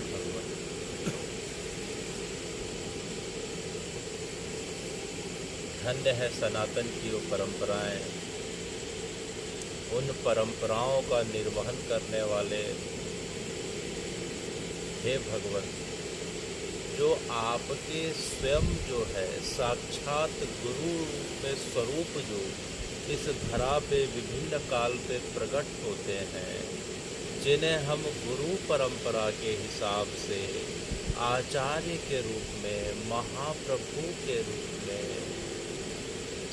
भगवान। धन्य है सनातन की वो परंपराएं, उन परंपराओं का निर्वहन करने वाले हे भगवान, जो आपके स्वयं जो है साक्षात गुरु में स्वरूप जो इस धरा पे विभिन्न काल पे प्रकट होते हैं, जिन्हें हम गुरु परंपरा के हिसाब से आचार्य के रूप में, महाप्रभु के रूप में,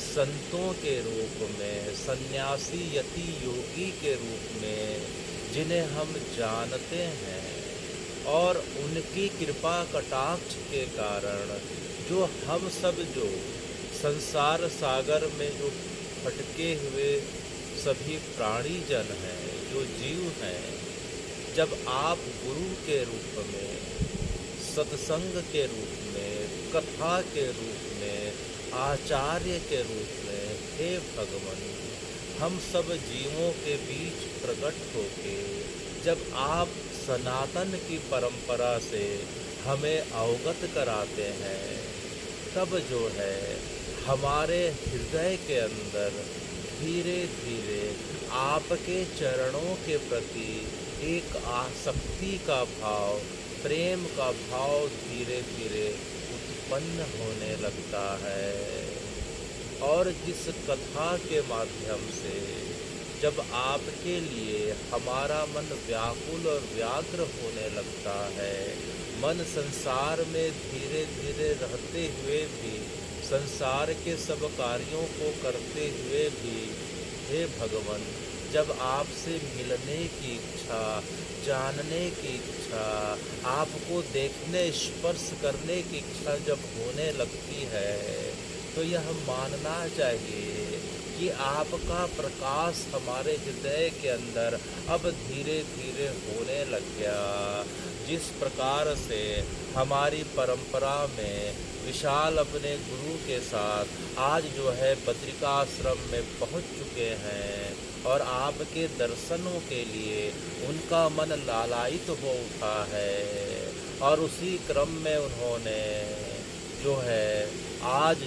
संतों के रूप में, सन्यासी यति योगी के रूप में जिन्हें हम जानते हैं, और उनकी कृपा कटाक्ष के कारण जो हम सब जो संसार सागर में जो भटके हुए सभी प्राणी जन हैं, जो जीव हैं, जब आप गुरु के रूप में, सत्संग के रूप में, कथा के रूप में, आचार्य के रूप में हे भगवान हम सब जीवों के बीच प्रकट होके जब आप सनातन की परंपरा से हमें अवगत कराते हैं, तब जो है हमारे हृदय के अंदर धीरे धीरे आपके चरणों के प्रति एक आसक्ति का भाव, प्रेम का भाव धीरे धीरे उत्पन्न होने लगता है। और जिस कथा के माध्यम से जब आपके लिए हमारा मन व्याकुल और व्याग्र होने लगता है, मन संसार में धीरे धीरे रहते हुए भी, संसार के सब कार्यों को करते हुए भी, हे भगवान जब आपसे मिलने की इच्छा, जानने की इच्छा, आपको देखने स्पर्श करने की इच्छा जब होने लगती है, तो यह मानना चाहिए कि आपका प्रकाश हमारे हृदय के अंदर अब धीरे धीरे होने लग गया। जिस प्रकार से हमारी परंपरा में विशाल अपने गुरु के साथ आज जो है बद्रिकाश्रम में पहुंच चुके हैं, और आपके दर्शनों के लिए उनका मन लालायित हो उठा है, और उसी क्रम में उन्होंने जो है आज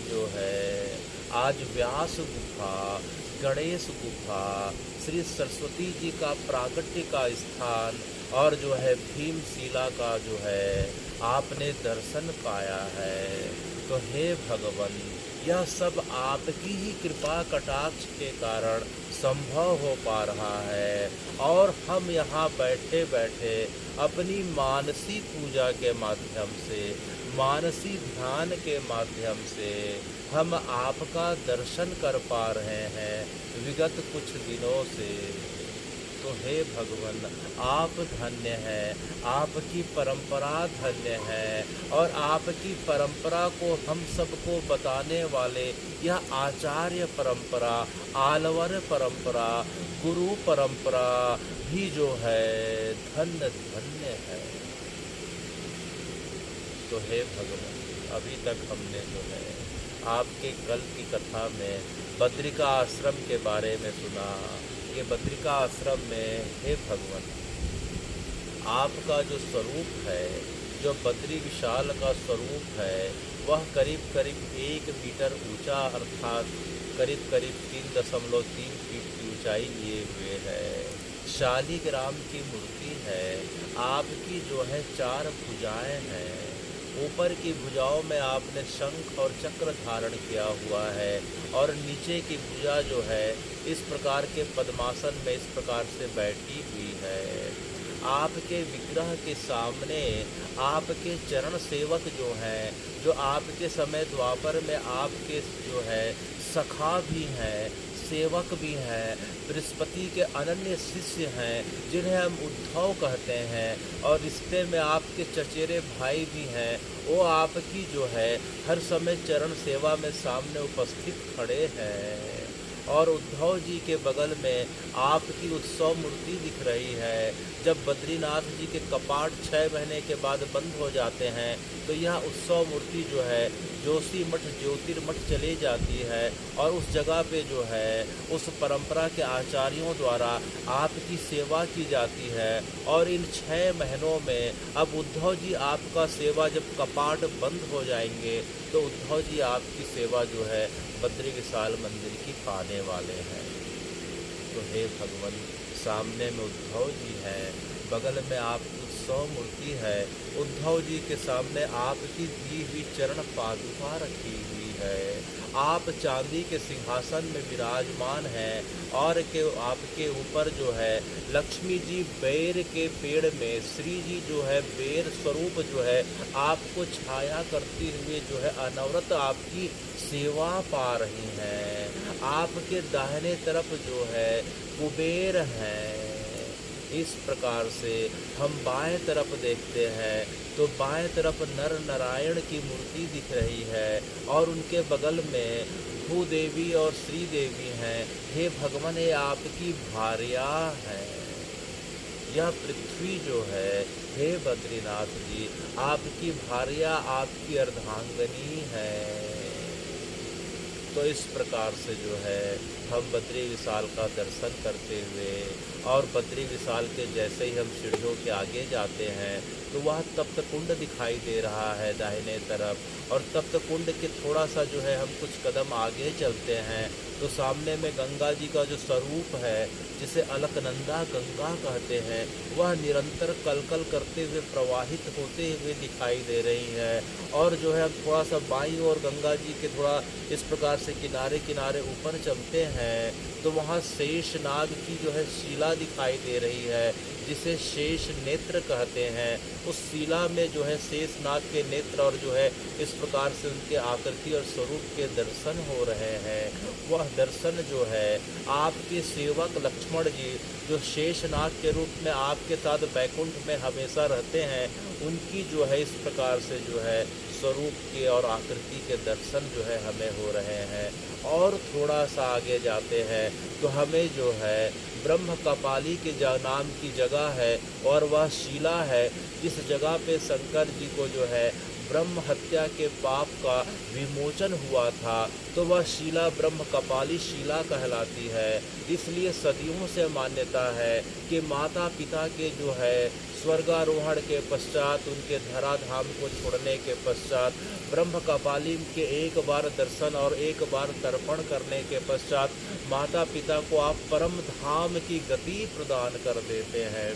व्यास गुफा, गणेश गुफा, श्री सरस्वती जी का प्रागट्य का स्थान, और जो है भीमशिला का जो है आपने दर्शन पाया है। तो हे भगवान यह सब आपकी ही कृपा कटाक्ष के कारण संभव हो पा रहा है, और हम यहाँ बैठे बैठे अपनी मानसी पूजा के माध्यम से, मानसी ध्यान के माध्यम से हम आपका दर्शन कर पा रहे हैं विगत कुछ दिनों से। तो हे भगवान आप धन्य हैं, आपकी परंपरा धन्य है, और आपकी परंपरा को हम सबको बताने वाले यह आचार्य परंपरा, आलवर परंपरा, गुरु परंपरा भी जो है धन्य धन्य है। तो हे भगवान अभी तक हमने जो है आपके कल की कथा में बद्रिका आश्रम के बारे में सुना। ये बद्रिका आश्रम में हे भगवान आपका जो स्वरूप है, जो बद्री विशाल का स्वरूप है, वह करीब करीब 1 मीटर ऊंचा, अर्थात करीब करीब 3.3 फीट की ऊंचाई लिए हुए है। शालिग्राम की मूर्ति है। आपकी जो है 4 भुजाएं हैं। ऊपर की भुजाओं में आपने शंख और चक्र धारण किया हुआ है, और नीचे की भुजा जो है इस प्रकार के पद्मासन में इस प्रकार से बैठी हुई है। आपके विग्रह के सामने आपके चरण सेवक जो हैं, जो आपके समय द्वापर में आपके जो है सखा भी हैं, सेवक भी हैं, बृहस्पति के अनन्य शिष्य हैं, जिन्हें हम उद्धव कहते हैं, और रिश्ते में आपके चचेरे भाई भी हैं। वो आपकी जो है हर समय चरण सेवा में सामने उपस्थित खड़े हैं। और उद्धव जी के बगल में आपकी उत्सव मूर्ति दिख रही है। जब बद्रीनाथ जी के कपाट 6 महीने के बाद बंद हो जाते हैं तो यह उत्सव मूर्ति जो है जोशी मठ ज्योतिर्मठ चली जाती है और उस जगह पे जो है उस परंपरा के आचार्यों द्वारा आपकी सेवा की जाती है। और इन 6 महीनों में अब उद्धव जी आपका सेवा जब कपाट बंद हो जाएंगे तो उद्धव जी आपकी सेवा जो है बद्री विशाल मंदिर की पाने वाले हैं। तो हे भगवान, सामने में उद्धव जी हैं, बगल में आपकी उत्सव मूर्ति है, उद्धव जी के सामने आपकी दी हुई चरण पादुका रखी हुई है, आप चांदी के सिंहासन में विराजमान हैं और आपके ऊपर जो है लक्ष्मी जी बेर के पेड़ में, श्री जी जो है बेर स्वरूप जो है आपको छाया करते हुए जो है अनवरत आपकी सेवा पा रही हैं। आपके दाहिने तरफ जो है कुबेर हैं। इस प्रकार से हम बाएं तरफ देखते हैं तो बाएं तरफ नर नारायण की मूर्ति दिख रही है और उनके बगल में भूदेवी और श्री देवी हैं। हे भगवान, ये आपकी भार्या है। यह पृथ्वी जो है, हे बद्रीनाथ जी, आपकी भार्या, आपकी अर्धांगनी है। तो इस प्रकार से जो है हम बद्री विशाल का दर्शन करते हुए और बद्री विशाल के जैसे ही हम सीढ़ियों के आगे जाते हैं तो वह तप्त कुंड दिखाई दे रहा है दाहिने तरफ। और तप्त कुंड के थोड़ा सा जो है हम कुछ कदम आगे चलते हैं तो सामने में गंगा जी का जो स्वरूप है, जिसे अलकनंदा गंगा कहते हैं, वह निरंतर कलकल करते हुए प्रवाहित होते हुए दिखाई दे रही है। और जो है हम थोड़ा सा बाईं ओर गंगा जी के थोड़ा इस प्रकार से किनारे किनारे ऊपर चलते हैं तो वहाँ शेषनाग की जो है शिला दिखाई दे रही है, जिसे शेष नेत्र कहते हैं। उस शिला में जो है शेषनाग के नेत्र और जो है इस प्रकार से उनके आकृति और स्वरूप के दर्शन हो रहे हैं। वह दर्शन जो है आपके सेवक लक्ष्मण जी, जो शेषनाग के रूप में आपके साथ बैकुंठ में हमेशा रहते हैं, उनकी जो है इस प्रकार से जो है स्वरूप के और आकृति के दर्शन जो है हमें हो रहे हैं। और थोड़ा सा आगे जाते हैं तो हमें जो है ब्रह्म कपाली के नाम की जगह है और वह शिला है जिस जगह पे शंकर जी को जो है ब्रह्म हत्या के पाप का विमोचन हुआ था, तो वह शिला ब्रह्म कपाली शिला कहलाती है। इसलिए सदियों से मान्यता है कि माता पिता के जो है स्वर्गारोहण के पश्चात, उनके धराधाम को छोड़ने के पश्चात, ब्रह्म कपाली के एक बार दर्शन और एक बार तर्पण करने के पश्चात माता पिता को आप परम धाम की गति प्रदान कर देते हैं।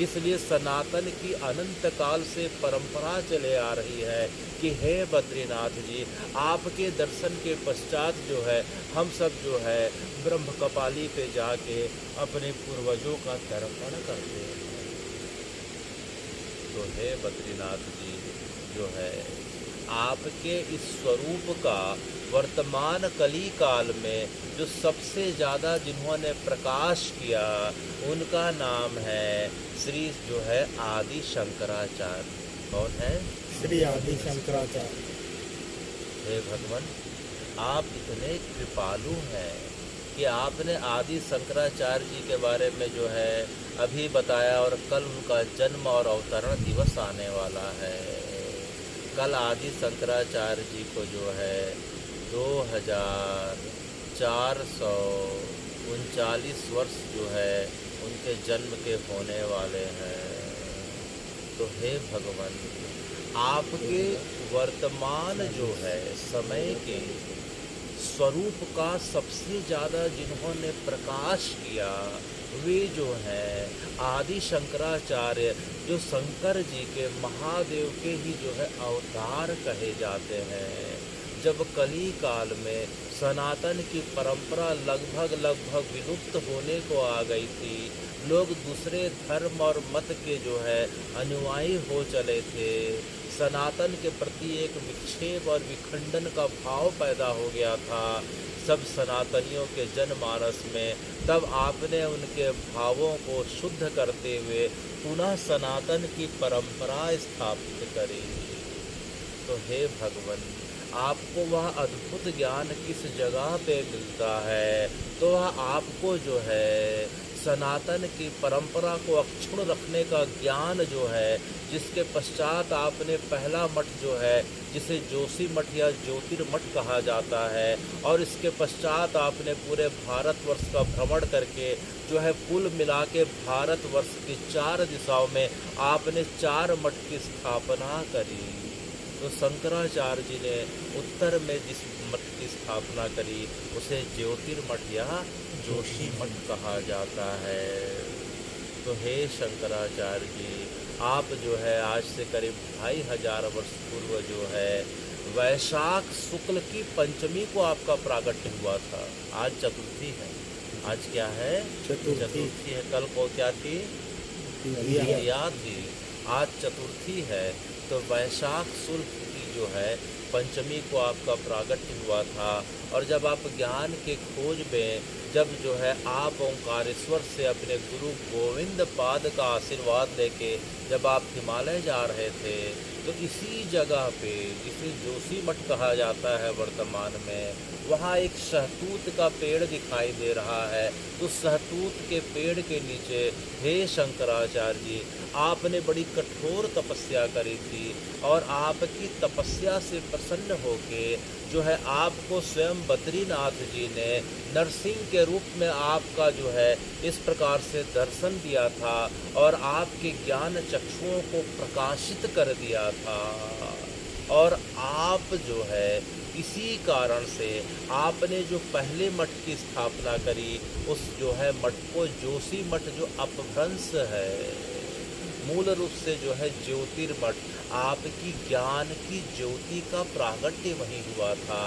इसलिए सनातन की अनंत काल से परंपरा चले आ रही है कि हे बद्रीनाथ जी, आपके दर्शन के पश्चात जो है हम सब जो है ब्रह्म कपाली पे जाके अपने पूर्वजों का तर्पण करते हैं। तो हे बद्रीनाथ जी जो है आपके इस स्वरूप का वर्तमान कली काल में जो सबसे ज़्यादा जिन्होंने प्रकाश किया उनका नाम है श्री जो है आदि शंकराचार्य। कौन है? श्री आदि शंकराचार्य। हे भगवान, आप इतने कृपालु हैं कि आपने आदि शंकराचार्य जी के बारे में जो है अभी बताया और कल उनका जन्म और अवतरण दिवस आने वाला है। कल आदि शंकराचार्य जी को जो है 2439 वर्ष जो है उनके जन्म के होने वाले हैं। तो हे भगवान, आपके वर्तमान जो है समय के स्वरूप का सबसे ज़्यादा जिन्होंने प्रकाश किया वे जो हैं आदि शंकराचार्य, जो शंकर जी के महादेव के ही जो है अवतार कहे जाते हैं। जब कली काल में सनातन की परंपरा लगभग विलुप्त होने को आ गई थी, लोग दूसरे धर्म और मत के जो है अनुयायी हो चले थे, सनातन के प्रति एक विक्षेप और विखंडन का भाव पैदा हो गया था सब सनातनियों के जनमानस में, तब आपने उनके भावों को शुद्ध करते हुए पुनः सनातन की परंपरा स्थापित करी। तो हे भगवान, आपको वह अद्भुत ज्ञान किस जगह पे मिलता है, तो वह आपको जो है सनातन की परंपरा को अक्षुण्ण रखने का ज्ञान जो है, जिसके पश्चात आपने पहला मठ जो है, जिसे जोशी मठ या ज्योतिर्मठ कहा जाता है, और इसके पश्चात आपने पूरे भारतवर्ष का भ्रमण करके जो है कुल मिला के भारतवर्ष की 4 दिशाओं में आपने 4 मठ की स्थापना करी। तो शंकराचार्य जी ने उत्तर में जिस मठ की स्थापना करी उसे ज्योतिर्मठ या जोशी मठ कहा जाता है। तो हे शंकराचार्य जी, आप जो है आज से करीब 2500 वर्ष पूर्व जो है वैशाख शुक्ल की पंचमी को आपका प्रागट्य हुआ था। आज चतुर्थी है, आज क्या है? चतुर्थी है। कल को क्या थी? द्वितीया। द्वितीया थी। आज चतुर्थी है। तो वैशाख शुक्ल की जो है पंचमी को आपका प्रागट्य हुआ था। और जब आप ज्ञान के खोज में जब जो है आप ओंकारेश्वर से अपने गुरु गोविंद पाद का आशीर्वाद लेके जब आप हिमालय जा रहे थे, तो इसी जगह पे जिसे जोशी मठ कहा जाता है वर्तमान में, वहाँ एक शहतूत का पेड़ दिखाई दे रहा है। तो शहतूत के पेड़ के नीचे हे शंकराचार्य जी, आपने बड़ी कठोर तपस्या करी थी, और आपकी तपस्या से प्रसन्न होके जो है आपको स्वयं बद्रीनाथ जी ने नरसिंह के रूप में आपका जो है इस प्रकार से दर्शन दिया था, और आपके ज्ञान चक्षुओं को प्रकाशित कर दिया था। और आप जो है इसी कारण से आपने जो पहले मठ की स्थापना करी, उस जो है मठ को जोशी मठ, जो अपभ्रंश है, मूल रूप से जो है ज्योतिर्मठ, आपकी ज्ञान की ज्योति का प्रागट्य वहीं हुआ था।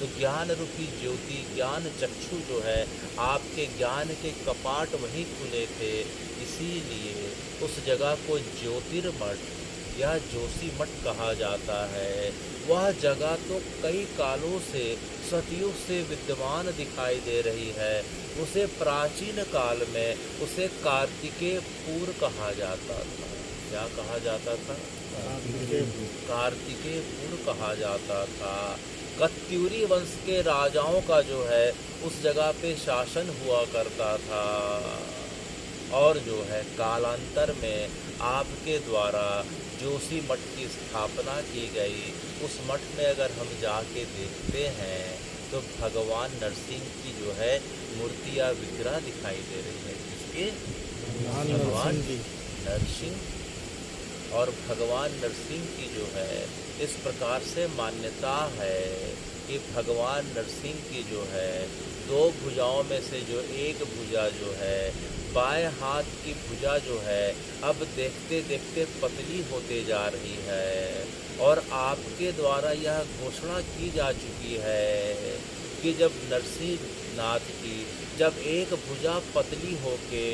तो ज्ञान रूपी ज्योति, ज्ञान चक्षु जो है, आपके ज्ञान के कपाट वहीं खुले थे, इसीलिए उस जगह को ज्योतिर्मठ या जोशी मठ कहा जाता है। वह जगह तो कई कालों से, सदियों से विद्यमान दिखाई दे रही है। उसे प्राचीन काल में उसे कार्तिकेयपुर कहा जाता था। क्या कहा जाता था? कार्तिकेयपुर कहा जाता था। कत्यूरी वंश के राजाओं का जो है उस जगह पे शासन हुआ करता था। और जो है कालांतर में आपके द्वारा जोशी मठ की स्थापना की गई। उस मठ में अगर हम जाके देखते हैं तो भगवान नरसिंह की जो है मूर्तियाँ विग्रह दिखाई दे रही है। किसके? भगवान नरसिंह। और भगवान नरसिंह की जो है इस प्रकार से मान्यता है कि भगवान नरसिंह की जो है 2 भुजाओं में से जो एक भुजा जो है, बाएं हाथ की भुजा जो है, अब देखते देखते पतली होते जा रही है। और आपके द्वारा यह घोषणा की जा चुकी है कि जब नरसिंह नाथ की जब एक भुजा पतली होके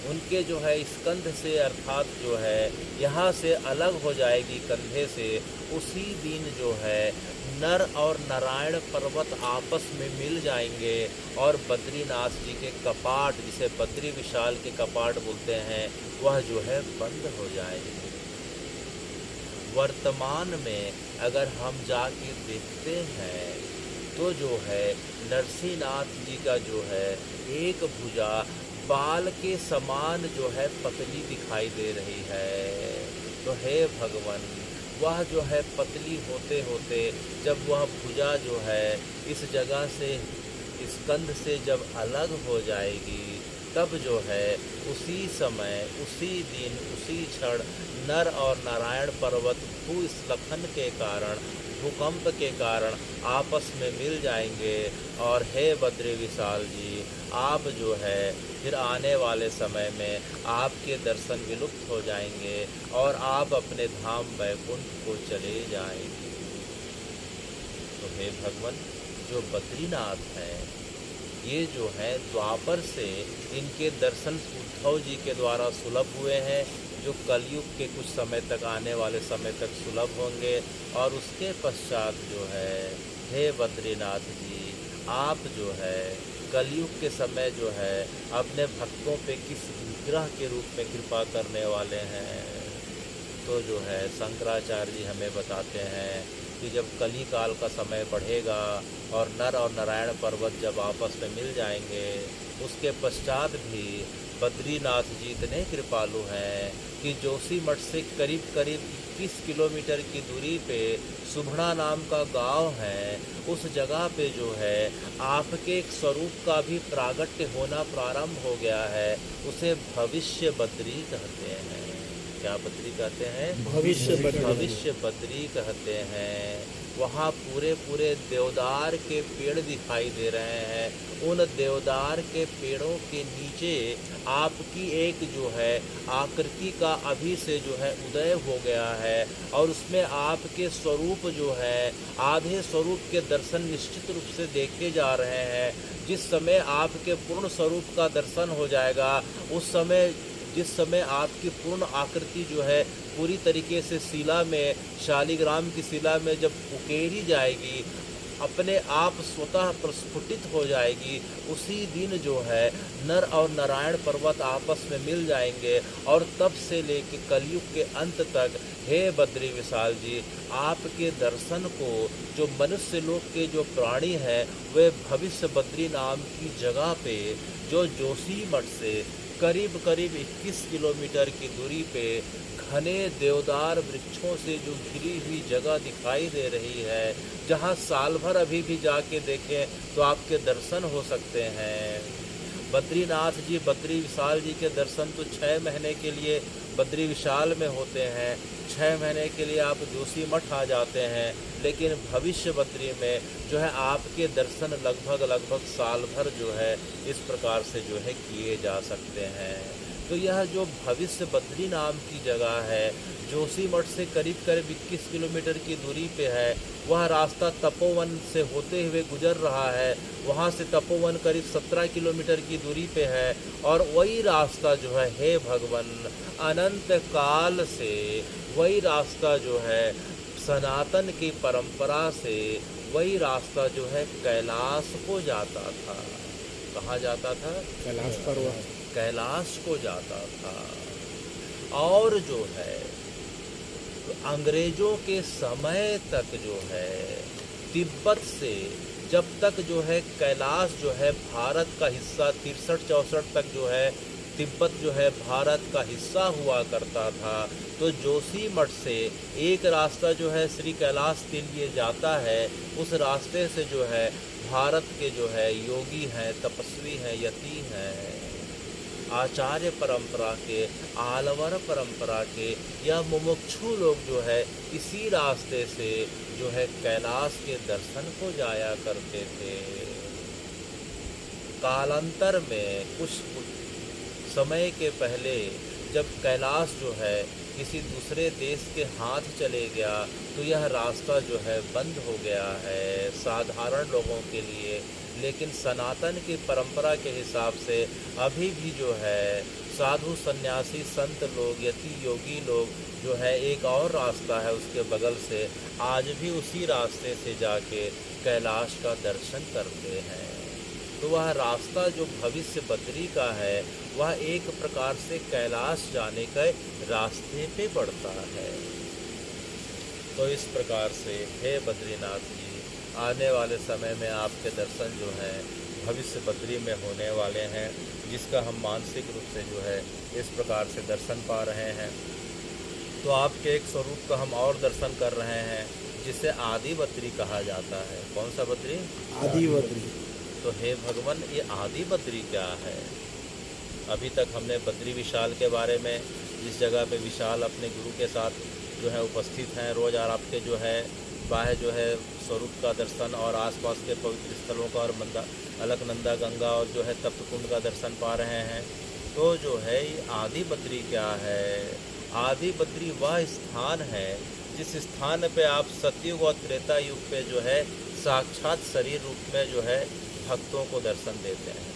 उनके जो है स्कंध से, अर्थात जो है यहाँ से अलग हो जाएगी कंधे से, उसी दिन जो है नर और नारायण पर्वत आपस में मिल जाएंगे और बद्रीनाथ जी के कपाट, जिसे बद्री विशाल के कपाट बोलते हैं, वह जो है बंद हो जाएंगे। वर्तमान में अगर हम जाके देखते हैं तो जो है नरसिंहनाथ जी का जो है एक भुजा बाल के समान जो है पतली दिखाई दे रही है। तो हे भगवान, वह जो है पतली होते होते जब वह भुजा जो है इस जगह से, स्कंध से जब अलग हो जाएगी, तब जो है उसी समय, उसी दिन, उसी क्षण नर और नारायण पर्वत भूस्खलन के कारण, भूकंप के कारण आपस में मिल जाएंगे। और हे बद्री विशाल जी, आप जो है फिर आने वाले समय में आपके दर्शन विलुप्त हो जाएंगे और आप अपने धाम वैकुंठ को चले जाएंगे। तो हे भगवान, जो बद्रीनाथ हैं, ये जो है द्वापर से इनके दर्शन उद्धव जी के द्वारा सुलभ हुए हैं, जो कलयुग के कुछ समय तक, आने वाले समय तक सुलभ होंगे। और उसके पश्चात जो है हे बद्रीनाथ जी, आप जो है कलयुग के समय जो है अपने भक्तों पे किस विग्रह के रूप में कृपा करने वाले हैं। तो जो है शंकराचार्य जी हमें बताते हैं कि जब कली काल का समय बढ़ेगा और नर और नारायण पर्वत जब आपस में मिल जाएंगे, उसके पश्चात भी बद्रीनाथ जी इतने कृपालु हैं कि जोशीमठ से करीब करीब 21 किलोमीटर की दूरी पे सुभना नाम का गांव है। उस जगह पे जो है आपके एक स्वरूप का भी प्रागट्य होना प्रारंभ हो गया है। उसे भविष्य बद्री कहते हैं। क्या बद्री कहते हैं? भविष्य बद्री। भविष्य बद्री कहते हैं। वहाँ पूरे पूरे देवदार के पेड़ दिखाई दे रहे हैं। उन देवदार के पेड़ों के नीचे आपकी एक जो है आकृति का अभी से जो है उदय हो गया है और उसमें आपके स्वरूप जो है आधे स्वरूप के दर्शन निश्चित रूप से देखे जा रहे हैं। जिस समय आपके पूर्ण स्वरूप का दर्शन हो जाएगा, उस समय जिस समय आपकी पूर्ण आकृति जो है पूरी तरीके से शिला में, शालिग्राम की शिला में जब उकेरी जाएगी, अपने आप स्वतः प्रस्फुटित हो जाएगी, उसी दिन जो है नर और नारायण पर्वत आपस में मिल जाएंगे। और तब से लेकर कलयुग के अंत तक हे बद्री विशाल जी, आपके दर्शन को जो मनुष्य लोक के जो प्राणी हैं वे भविष्य बद्री नाम की जगह पे जो जोशीमठ से करीब करीब 21 किलोमीटर की दूरी पे घने देवदार वृक्षों से जो घिरी हुई जगह दिखाई दे रही है, जहाँ साल भर अभी भी जाके देखें तो आपके दर्शन हो सकते हैं। बद्रीनाथ जी, बद्री विशाल जी के दर्शन तो 6 महीने के लिए बद्री विशाल में होते हैं, 6 महीने के लिए आप जोशीमठ आ जाते हैं, लेकिन भविष्य बद्री में जो है आपके दर्शन लगभग साल भर जो है इस प्रकार से जो है किए जा सकते हैं। तो यह जो भविष्य बद्री नाम की जगह है, जोशीमठ से करीब करीब 21 किलोमीटर की दूरी पे है। वह रास्ता तपोवन से होते हुए गुजर रहा है। वहाँ से तपोवन करीब 17 किलोमीटर की दूरी पे है और वही रास्ता जो है हे भगवान अनंत काल से वही रास्ता जो है सनातन की परंपरा से वही रास्ता जो है कैलाश को जाता था। कहाँ जाता था? कैलाश पर्वत। कैलाश को जाता था। और जो है अंग्रेजों के समय तक जो है तिब्बत से जब तक जो है कैलाश जो है भारत का हिस्सा 63-64 तक जो है तिब्बत जो है भारत का हिस्सा हुआ करता था, तो जोशीमठ से एक रास्ता जो है श्री कैलाश के लिए जाता है। उस रास्ते से जो है भारत के जो है योगी हैं, तपस्वी हैं, यति हैं, आचार्य परंपरा के, आलवर परंपरा के या मुमुक्षु लोग जो है इसी रास्ते से जो है कैलाश के दर्शन को जाया करते थे। कालांतर में कुछ समय के पहले जब कैलाश जो है किसी दूसरे देश के हाथ चले गया तो यह रास्ता जो है बंद हो गया है साधारण लोगों के लिए। लेकिन सनातन की परंपरा के हिसाब से अभी भी जो है साधु सन्यासी संत लोग, यति योगी लोग जो है एक और रास्ता है उसके बगल से आज भी उसी रास्ते से जाके कैलाश का दर्शन करते हैं। तो वह रास्ता जो भविष्य बद्री का है वह एक प्रकार से कैलाश जाने के रास्ते पे पड़ता है। तो इस प्रकार से हे बद्रीनाथ जी, आने वाले समय में आपके दर्शन जो हैं भविष्य बद्री में होने वाले हैं, जिसका हम मानसिक रूप से जो है इस प्रकार से दर्शन पा रहे हैं। तो आपके एक स्वरूप का हम और दर्शन कर रहे हैं जिसे आदि बद्री कहा जाता है। कौन सा बद्री? आदि बद्री। तो हे भगवान, ये आदि बद्री क्या है? अभी तक हमने बद्री विशाल के बारे में, जिस जगह पे विशाल अपने गुरु के साथ जो है उपस्थित हैं, रोज़ और आपके जो है बाहर जो है स्वरूप का दर्शन और आसपास के पवित्र स्थलों का और अलकनंदा गंगा और जो है तप्तकुंड का दर्शन पा रहे हैं। तो जो है ये आदि बद्री क्या है? आदि बद्री वह स्थान है जिस स्थान पे आप सतयुग और त्रेता युग पे जो है साक्षात शरीर रूप में जो है भक्तों को दर्शन देते हैं।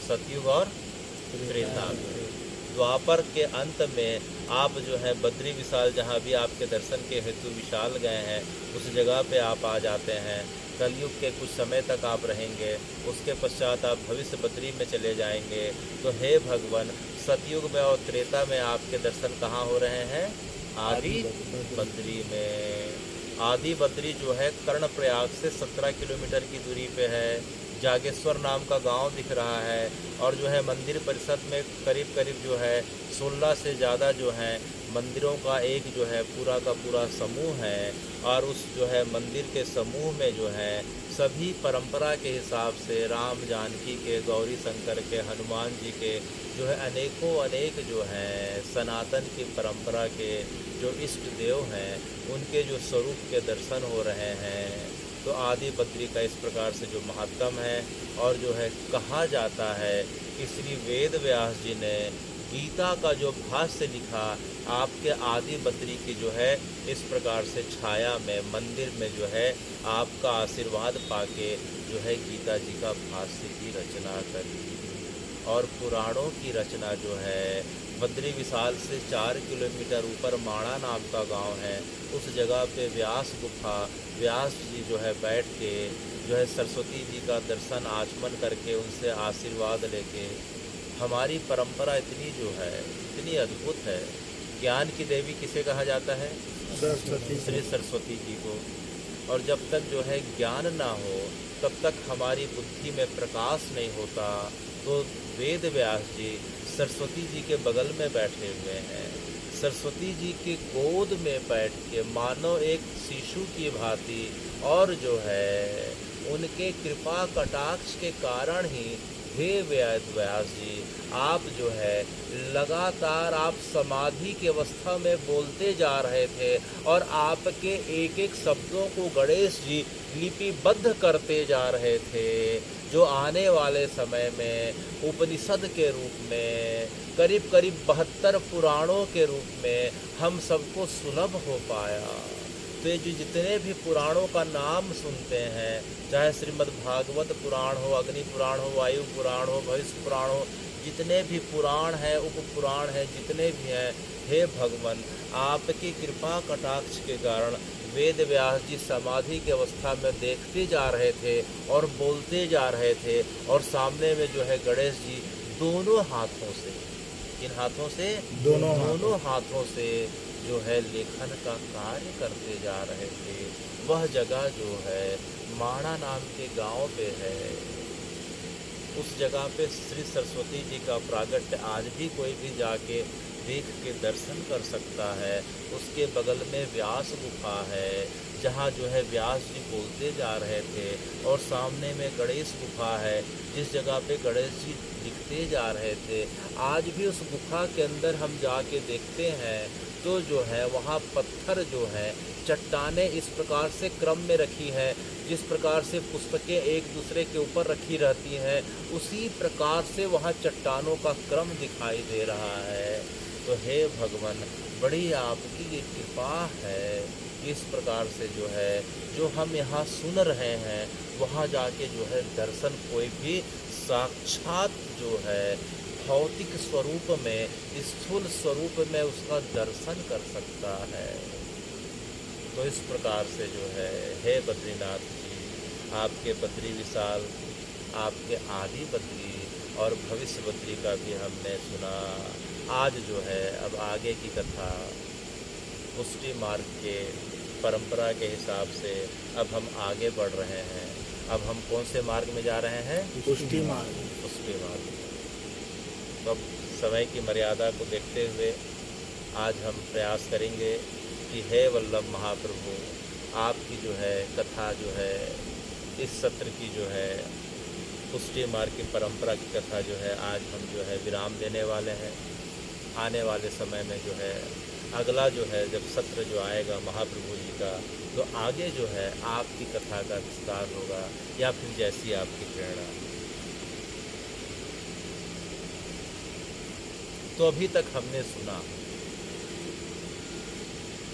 सतयुग और त्रेता युग, द्वापर के अंत में आप जो है बद्री विशाल जहाँ भी आपके दर्शन के हेतु विशाल गए हैं उस जगह पे आप आ जाते हैं। कलयुग के कुछ समय तक आप रहेंगे, उसके पश्चात आप भविष्य बद्री में चले जाएंगे। तो हे भगवान, सतयुग में और त्रेता में आपके दर्शन कहाँ हो रहे हैं? आदि बद्री में। आदि बद्री जो है कर्णप्रयाग से 17 किलोमीटर की दूरी पे है। जागेश्वर नाम का गांव दिख रहा है और जो है मंदिर परिसर में करीब करीब जो है 16 से ज़्यादा जो है मंदिरों का एक जो है पूरा का पूरा समूह है। और उस जो है मंदिर के समूह में जो है सभी परंपरा के हिसाब से राम जानकी के, गौरी शंकर के, हनुमान जी के जो है अनेकों अनेक जो हैं सनातन की परंपरा के जो इष्ट देव हैं उनके जो स्वरूप के दर्शन हो रहे हैं। तो आदि बद्री का इस प्रकार से जो महात्म है। और जो है कहा जाता है कि श्री वेद व्यास जी ने गीता का जो भाष्य लिखा आपके आदि बद्री की जो है इस प्रकार से छाया में मंदिर में जो है आपका आशीर्वाद पाके जो है गीता जी का भाष्य की रचना करी। और पुराणों की रचना जो है बद्री विशाल से 4 किलोमीटर ऊपर माणा नाम का गांव है। उस जगह पे व्यास गुफा, व्यास जी जो है बैठ के जो है सरस्वती जी का दर्शन आचमन करके उनसे आशीर्वाद लेके हमारी परंपरा इतनी जो है इतनी अद्भुत है। ज्ञान की देवी किसे कहा जाता है? सरस्वती श्री सरस्वती जी को। और जब तक जो है ज्ञान ना हो तब तक हमारी बुद्धि में प्रकाश नहीं होता। तो वेद व्यास जी सरस्वती जी के बगल में बैठे हुए हैं। सरस्वती जी के गोद में बैठ के मानो एक शिशु की भांति और जो है उनके कृपा कटाक्ष के कारण ही हे वेद व्यास जी आप जो है लगातार आप समाधि की अवस्था में बोलते जा रहे थे और आपके एक एक शब्दों को गणेश जी लिपिबद्ध करते जा रहे थे जो आने वाले समय में उपनिषद के रूप में करीब करीब 72 पुराणों के रूप में हम सबको सुलभ हो पाया। तो ये जो जितने भी पुराणों का नाम सुनते हैं, चाहे श्रीमद् भागवत पुराण हो, अग्नि पुराण हो, वायु पुराण हो, भविष्य पुराण हो, जितने भी पुराण हैं, उप पुराण हैं, जितने भी हैं, हे भगवान आपकी कृपा कटाक्ष के कारण वेद व्यास जी समाधि की अवस्था में देखते जा रहे थे और बोलते जा रहे थे। और सामने में जो है गणेश जी दोनों हाथों से, इन हाथों से दोनों हाथों से जो है लेखन का कार्य करते जा रहे थे। वह जगह जो है माणा नाम के गांव पे है। उस जगह पे श्री सरस्वती जी का प्रागट्य आज भी कोई भी जाके देख के दर्शन कर सकता है। उसके बगल में व्यास गुफा है जहाँ जो है व्यास जी बोलते जा रहे थे। और सामने में गणेश गुफा है जिस जगह पे गणेश जी लिखते जा रहे थे। आज भी उस गुफा के अंदर हम जाके देखते हैं तो जो है वहाँ पत्थर जो है चट्टानें इस प्रकार से क्रम में रखी हैं, जिस प्रकार से पुस्तकें एक दूसरे के ऊपर रखी रहती हैं उसी प्रकार से वहाँ चट्टानों का क्रम दिखाई दे रहा है। तो हे भगवान बड़ी आपकी ये कृपा है। इस प्रकार से जो है जो हम यहाँ सुन रहे हैं वहाँ जाके जो है दर्शन कोई भी साक्षात जो है भौतिक स्वरूप में, स्थूल स्वरूप में उसका दर्शन कर सकता है। तो इस प्रकार से जो है हे बद्रीनाथ जी आपके बद्री विशाल, आपके आदि बद्री और भविष्य बद्री का भी हमने सुना। आज जो है अब आगे की कथा पुष्टि मार्ग के परंपरा के हिसाब से अब हम आगे बढ़ रहे हैं। अब हम कौन से मार्ग में जा रहे हैं? पुष्टि मार्ग। पुष्टि मार्ग। तो अब समय की मर्यादा को देखते हुए आज हम प्रयास करेंगे कि हे वल्लभ महाप्रभु आपकी जो है कथा जो है इस सत्र की जो है पुष्टि मार्ग की परंपरा की कथा जो है आज हम जो है विराम देने वाले हैं। आने वाले समय में जो है अगला जो है जब सत्र जो आएगा महाप्रभु जी का तो आगे जो है आपकी कथा का विस्तार होगा या फिर जैसी आपकी प्रेरणा। तो अभी तक हमने सुना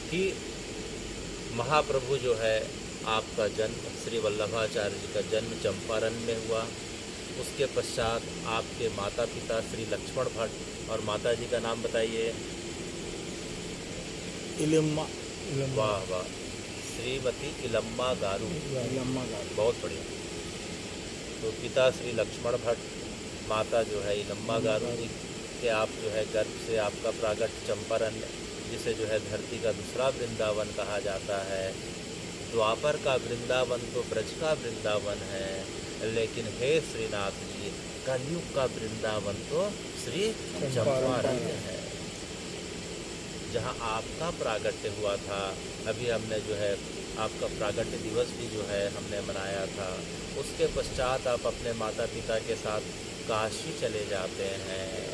कि महाप्रभु जो है आपका जन्म, श्री वल्लभाचार्य जी का जन्म चंपारण में हुआ। उसके पश्चात आपके माता पिता श्री लक्ष्मण भट्ट और माता जी का नाम बताइए। इलम्मा। वाह वाह, श्रीमती इलम्मा गारू। बहुत बढ़िया। तो पिता श्री लक्ष्मण भट्ट, माता जो है इलम्मा गारू जी के आप जो है गर्भ से आपका प्रागट चंपारण जिसे जो है धरती का दूसरा वृंदावन कहा जाता है। द्वापर का वृंदावन तो ब्रज का वृंदावन है, लेकिन हे श्रीनाथ जी, कलयुग का वृंदावन तो श्री चंपारण्य है, जहाँ आपका प्रागट्य हुआ था। अभी हमने जो है आपका प्रागट्य दिवस भी जो है हमने मनाया था। उसके पश्चात आप अपने माता पिता के साथ काशी चले जाते हैं।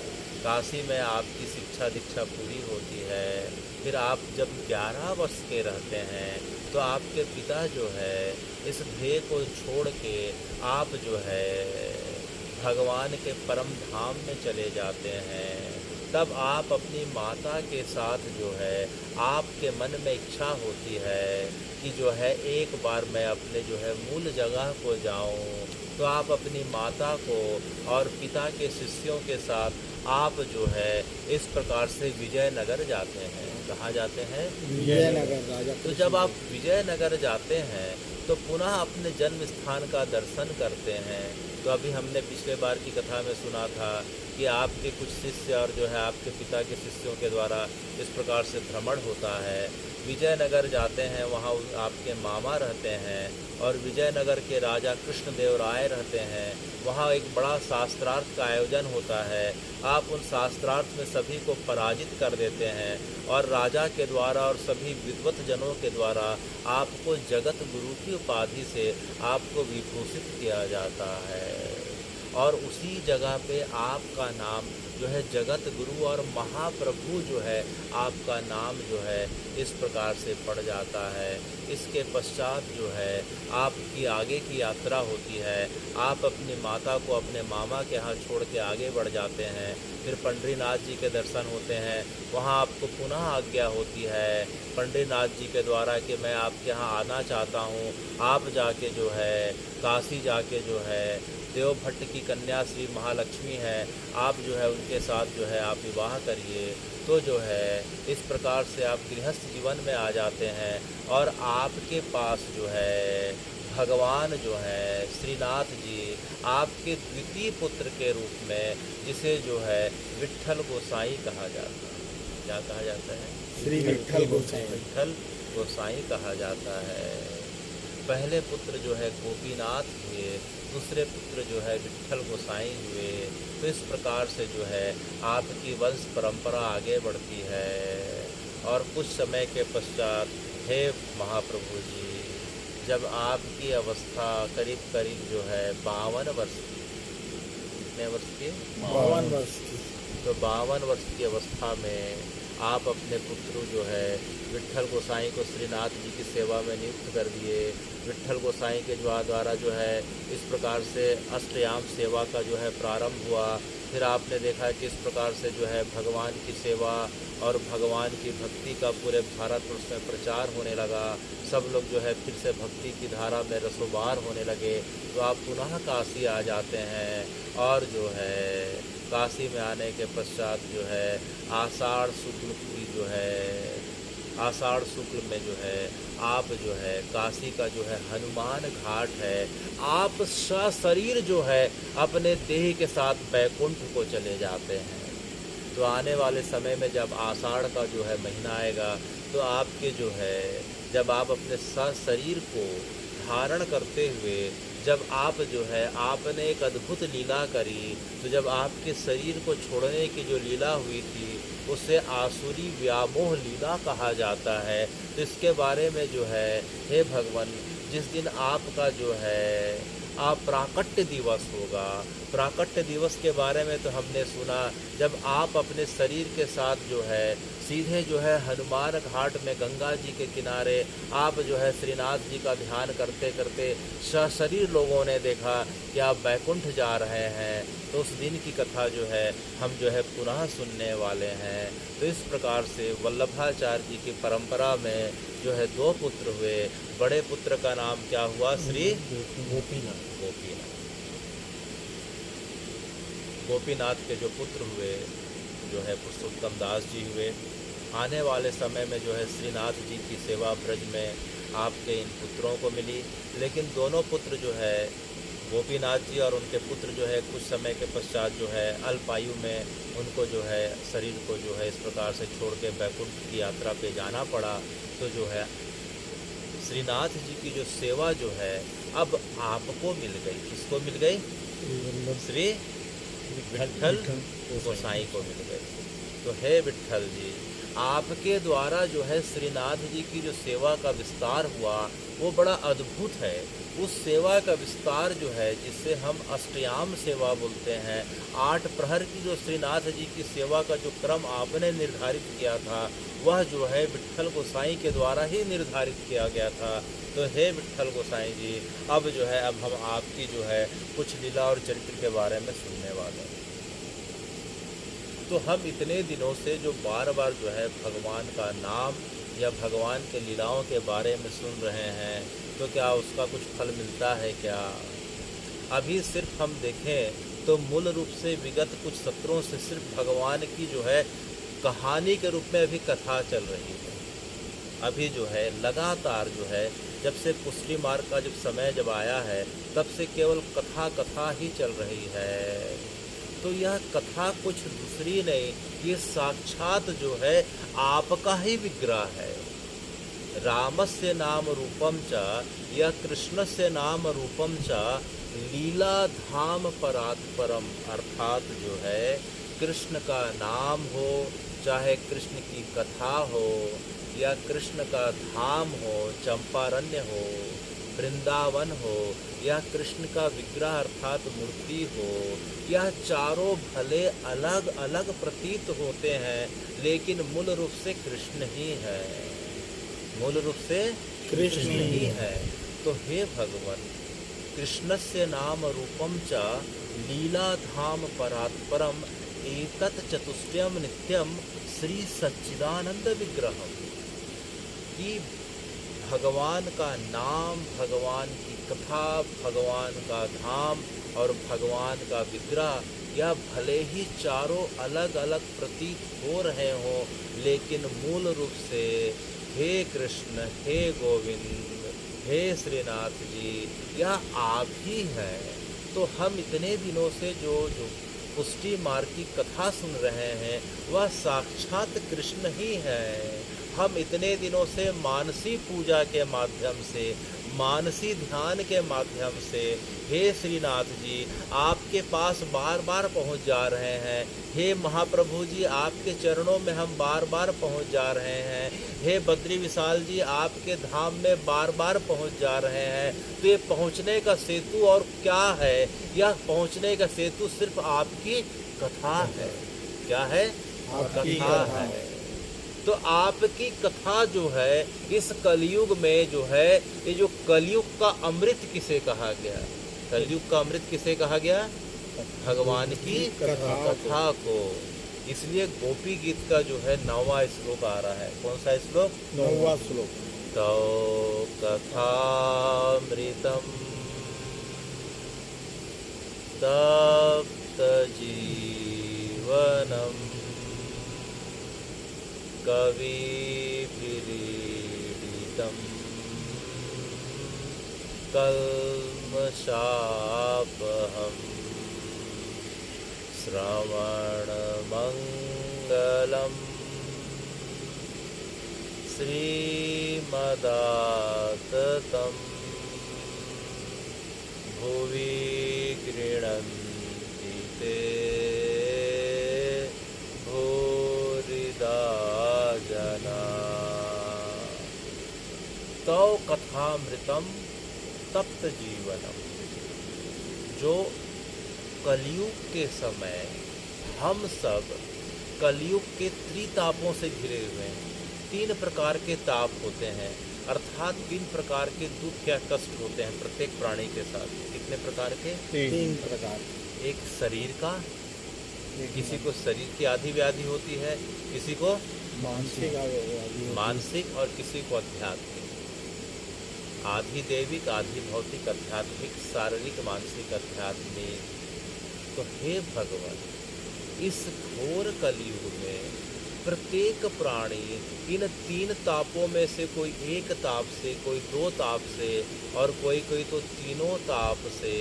काशी में आपकी शिक्षा दीक्षा पूरी होती है। फिर आप जब 11 वर्ष के रहते हैं तो आपके पिता जो है इस ध्येय को छोड़ के आप जो है भगवान के परम धाम में चले जाते हैं। तब आप अपनी माता के साथ जो है आपके मन में इच्छा होती है कि जो है एक बार मैं अपने जो है मूल जगह को जाऊं। तो आप अपनी माता को और पिता के शिष्यों के साथ आप जो है इस प्रकार से विजयनगर जाते हैं। कहाँ जाते हैं? विजयनगर राजा। तो जब आप विजयनगर जाते हैं तो पुनः अपने जन्म स्थान का दर्शन करते हैं। तो अभी हमने पिछले बार की कथा में सुना था कि आपके कुछ शिष्य और जो है आपके पिता के शिष्यों के द्वारा इस प्रकार से भ्रमण होता है। विजयनगर जाते हैं, वहाँ आपके मामा रहते हैं और विजयनगर के राजा कृष्णदेव राय रहते हैं। वहाँ एक बड़ा शास्त्रार्थ का आयोजन होता है। आप उन शास्त्रार्थ में सभी को पराजित कर देते हैं और राजा के द्वारा और सभी विद्वत जनों के द्वारा आपको जगत गुरु की उपाधि से आपको विभूषित किया जाता है। और उसी जगह पे आपका नाम जो है जगत गुरु और महाप्रभु जो है आपका नाम जो है इस प्रकार से पड़ जाता है। इसके पश्चात जो है आपकी आगे की यात्रा होती है। आप अपनी माता को अपने मामा के यहाँ छोड़ के आगे बढ़ जाते हैं। फिर पंडरीनाथ जी के दर्शन होते हैं। वहाँ आपको पुनः आज्ञा होती है पंडरीनाथ जी के द्वारा कि मैं आपके यहाँ आना चाहता हूँ। आप जाके जो है काशी जाके जो है देवभट्ट की कन्या श्री महालक्ष्मी है, आप जो है उनके साथ जो है आप विवाह करिए। तो जो है इस प्रकार से आप गृहस्थ जीवन में आ जाते हैं और आपके पास जो है भगवान जो है श्रीनाथ जी आपके द्वितीय पुत्र के रूप में, जिसे जो है विट्ठल गोसाई कहा जाता है। क्या कहा जाता है? श्री विट्ठल गोसाई। विट्ठल गोसाई कहा जाता है। पहले पुत्र जो है गोपीनाथ हुए, दूसरे पुत्र जो है विट्ठल गोसाई हुए। तो इस प्रकार से जो है आपकी वंश परंपरा आगे बढ़ती है। और कुछ समय के पश्चात हे महाप्रभु जी, जब आपकी अवस्था करीब करीब जो है 52 वर्ष की, कितने वर्ष की? 52 वर्ष की। तो 52 वर्ष की अवस्था में आप अपने पुत्र जो है विट्ठल गोसाई को श्रीनाथ जी की सेवा में नियुक्त कर दिए। विट्ठल गोसाई के द्वारा जो है इस प्रकार से अष्टयाम सेवा का जो है प्रारंभ हुआ। फिर आपने देखा कि इस प्रकार से जो है भगवान की सेवा और भगवान की भक्ति का पूरे भारतवर्ष में प्रचार होने लगा। सब लोग जो है फिर से भक्ति की धारा में रसोबार होने लगे। तो आप पुनः काशी आ जाते हैं और जो है काशी में आने के पश्चात जो है आषाढ़ शुक्ल की जो है आषाढ़ शुक्ल में जो है आप जो है काशी का जो है हनुमान घाट है, आप सशरीर जो है अपने देह के साथ बैकुंठ को चले जाते हैं। तो आने वाले समय में जब आषाढ़ का जो है महीना आएगा तो आपके जो है जब आप अपने सशरीर को धारण करते हुए जब आप जो है आपने एक अद्भुत लीला करी, तो जब आपके शरीर को छोड़ने की जो लीला हुई थी उसे आसुरी व्यामोह लीला कहा जाता है। तो इसके बारे में जो है हे भगवान, जिस दिन आपका जो है प्राकट्य दिवस होगा, प्राकट्य दिवस के बारे में तो हमने सुना, जब आप अपने शरीर के साथ जो है सीधे जो है हनुमान घाट में गंगा जी के किनारे आप जो है श्रीनाथ जी का ध्यान करते करते सशरीर लोगों ने देखा कि आप बैकुंठ जा रहे हैं। तो उस दिन की कथा जो है हम जो है पुनः सुनने वाले हैं। तो इस प्रकार से वल्लभाचार्य जी की परंपरा में जो है 2 पुत्र हुए। बड़े पुत्र का नाम क्या हुआ? श्री गोपीनाथ। गोपीनाथ के जो पुत्र हुए जो है पुरुषोत्तम दास जी हुए। आने वाले समय में जो है श्रीनाथ जी की सेवा ब्रज में आपके इन पुत्रों को मिली। लेकिन दोनों पुत्र जो है गोपीनाथ जी और उनके पुत्र जो है कुछ समय के पश्चात जो है अल्पायु में उनको जो है शरीर को जो है इस प्रकार से छोड़ के बैकुंठ की यात्रा पे जाना पड़ा। तो जो है श्रीनाथ जी की जो सेवा जो है अब आपको मिल गई। किसको मिल गई? श्री विट्ठल गोसाई को मिल गई। तो हे विट्ठल जी, आपके द्वारा जो है श्रीनाथ जी की जो सेवा का विस्तार हुआ वो बड़ा अद्भुत है। उस सेवा का विस्तार जो है, जिसे हम अष्टयाम सेवा बोलते हैं, 8 प्रहर की जो श्रीनाथ जी की सेवा का जो क्रम आपने निर्धारित किया था, वह जो है विट्ठल गोसाई के द्वारा ही निर्धारित किया गया था। तो हे विट्ठल गोसाई जी, अब जो है अब हम आपकी जो है कुछ लीला और चरित्र के बारे में सुनने वाले हैं। तो हम इतने दिनों से जो बार बार जो है भगवान का नाम या भगवान के लीलाओं के बारे में सुन रहे हैं, तो क्या उसका कुछ फल मिलता है क्या? अभी सिर्फ हम देखें तो मूल रूप से विगत कुछ सत्रों से सिर्फ भगवान की जो है कहानी के रूप में अभी कथा चल रही है। अभी जो है लगातार जो है जब से पुष्टि मार्ग का जब समय जब आया है, तब से केवल कथा ही चल रही है। तो यह कथा कुछ दूसरी नहीं, ये साक्षात जो है आपका ही विग्रह है। रामस्य नाम रूपम च या कृष्णस्य नाम रूपम च लीला धाम परात् परम, अर्थात जो है कृष्ण का नाम हो, चाहे कृष्ण की कथा हो, या कृष्ण का धाम हो, चंपारण्य हो, वृंदावन हो, या कृष्ण का विग्रह अर्थात मूर्ति हो, यह चारों भले अलग अलग प्रतीत होते हैं, लेकिन मूल रूप से कृष्ण ही है। मूल रूप से कृष्ण ही है। तो हे भगवान, कृष्णस्य नाम रूपम च लीला धाम परात् परम एतत् चतुष्टयम नित्यम श्री सच्चिदानंद विग्रहम। कि भगवान का नाम, भगवान की कथा, भगवान का धाम और भगवान का विग्रह, यह भले ही चारों अलग अलग प्रतीत हो रहे हों, लेकिन मूल रूप से हे कृष्ण, हे गोविंद, हे श्रीनाथ जी, यह आप ही हैं। तो हम इतने दिनों से जो पुष्टि मार्ग की कथा सुन रहे हैं, वह साक्षात कृष्ण ही है। हम इतने दिनों से मानसी पूजा के माध्यम से, मानसी ध्यान के माध्यम से हे श्रीनाथ जी आपके पास बार बार पहुंच जा रहे हैं। हे महाप्रभु जी, आपके चरणों में हम बार बार पहुंच जा रहे हैं। हे बद्री विशाल जी, आपके धाम में बार बार पहुंच जा रहे हैं। तो ये पहुंचने का सेतु और क्या है? यह पहुंचने का सेतु सिर्फ आपकी कथा है। क्या है? कथा है। तो आपकी कथा जो है इस कलयुग में जो है, ये जो कलयुग का अमृत किसे कहा गया? कलयुग का अमृत किसे कहा गया? भगवान की कथा को। इसलिए गोपी गीत का जो है 9वां श्लोक आ रहा है। कौन सा श्लोक? 9वां श्लोक। तो कथामृतम तप्त जीवनम कविभिरीडितं कल्मषापहम् श्रवणमङ्गलम् श्रीमदाततं भुवि गृह्णन्ति ते भूरिदा जना। तौ कथामृतम तप्त जीवनम। जो कलयुग के समय हम सब कलयुग के त्रितापों से घिरे हुए हैं। 3 प्रकार के ताप होते हैं, अर्थात 3 प्रकार के दुख या कष्ट होते हैं प्रत्येक प्राणी के साथ। कितने प्रकार के? 3 प्रकार। एक शरीर का, किसी को शरीर की आधी व्याधि होती है, किसी को मानसिक और किसी को आध्यात्मिक। आधी दैविक, आधी भौतिक, आध्यात्मिक, शारीरिक, मानसिक, आध्यात्मिक। तो हे भगवान, इस घोर कलयुग में प्रत्येक प्राणी इन 3 तापों में से कोई एक ताप से, कोई 2 ताप से और कोई तो तीनों ताप से,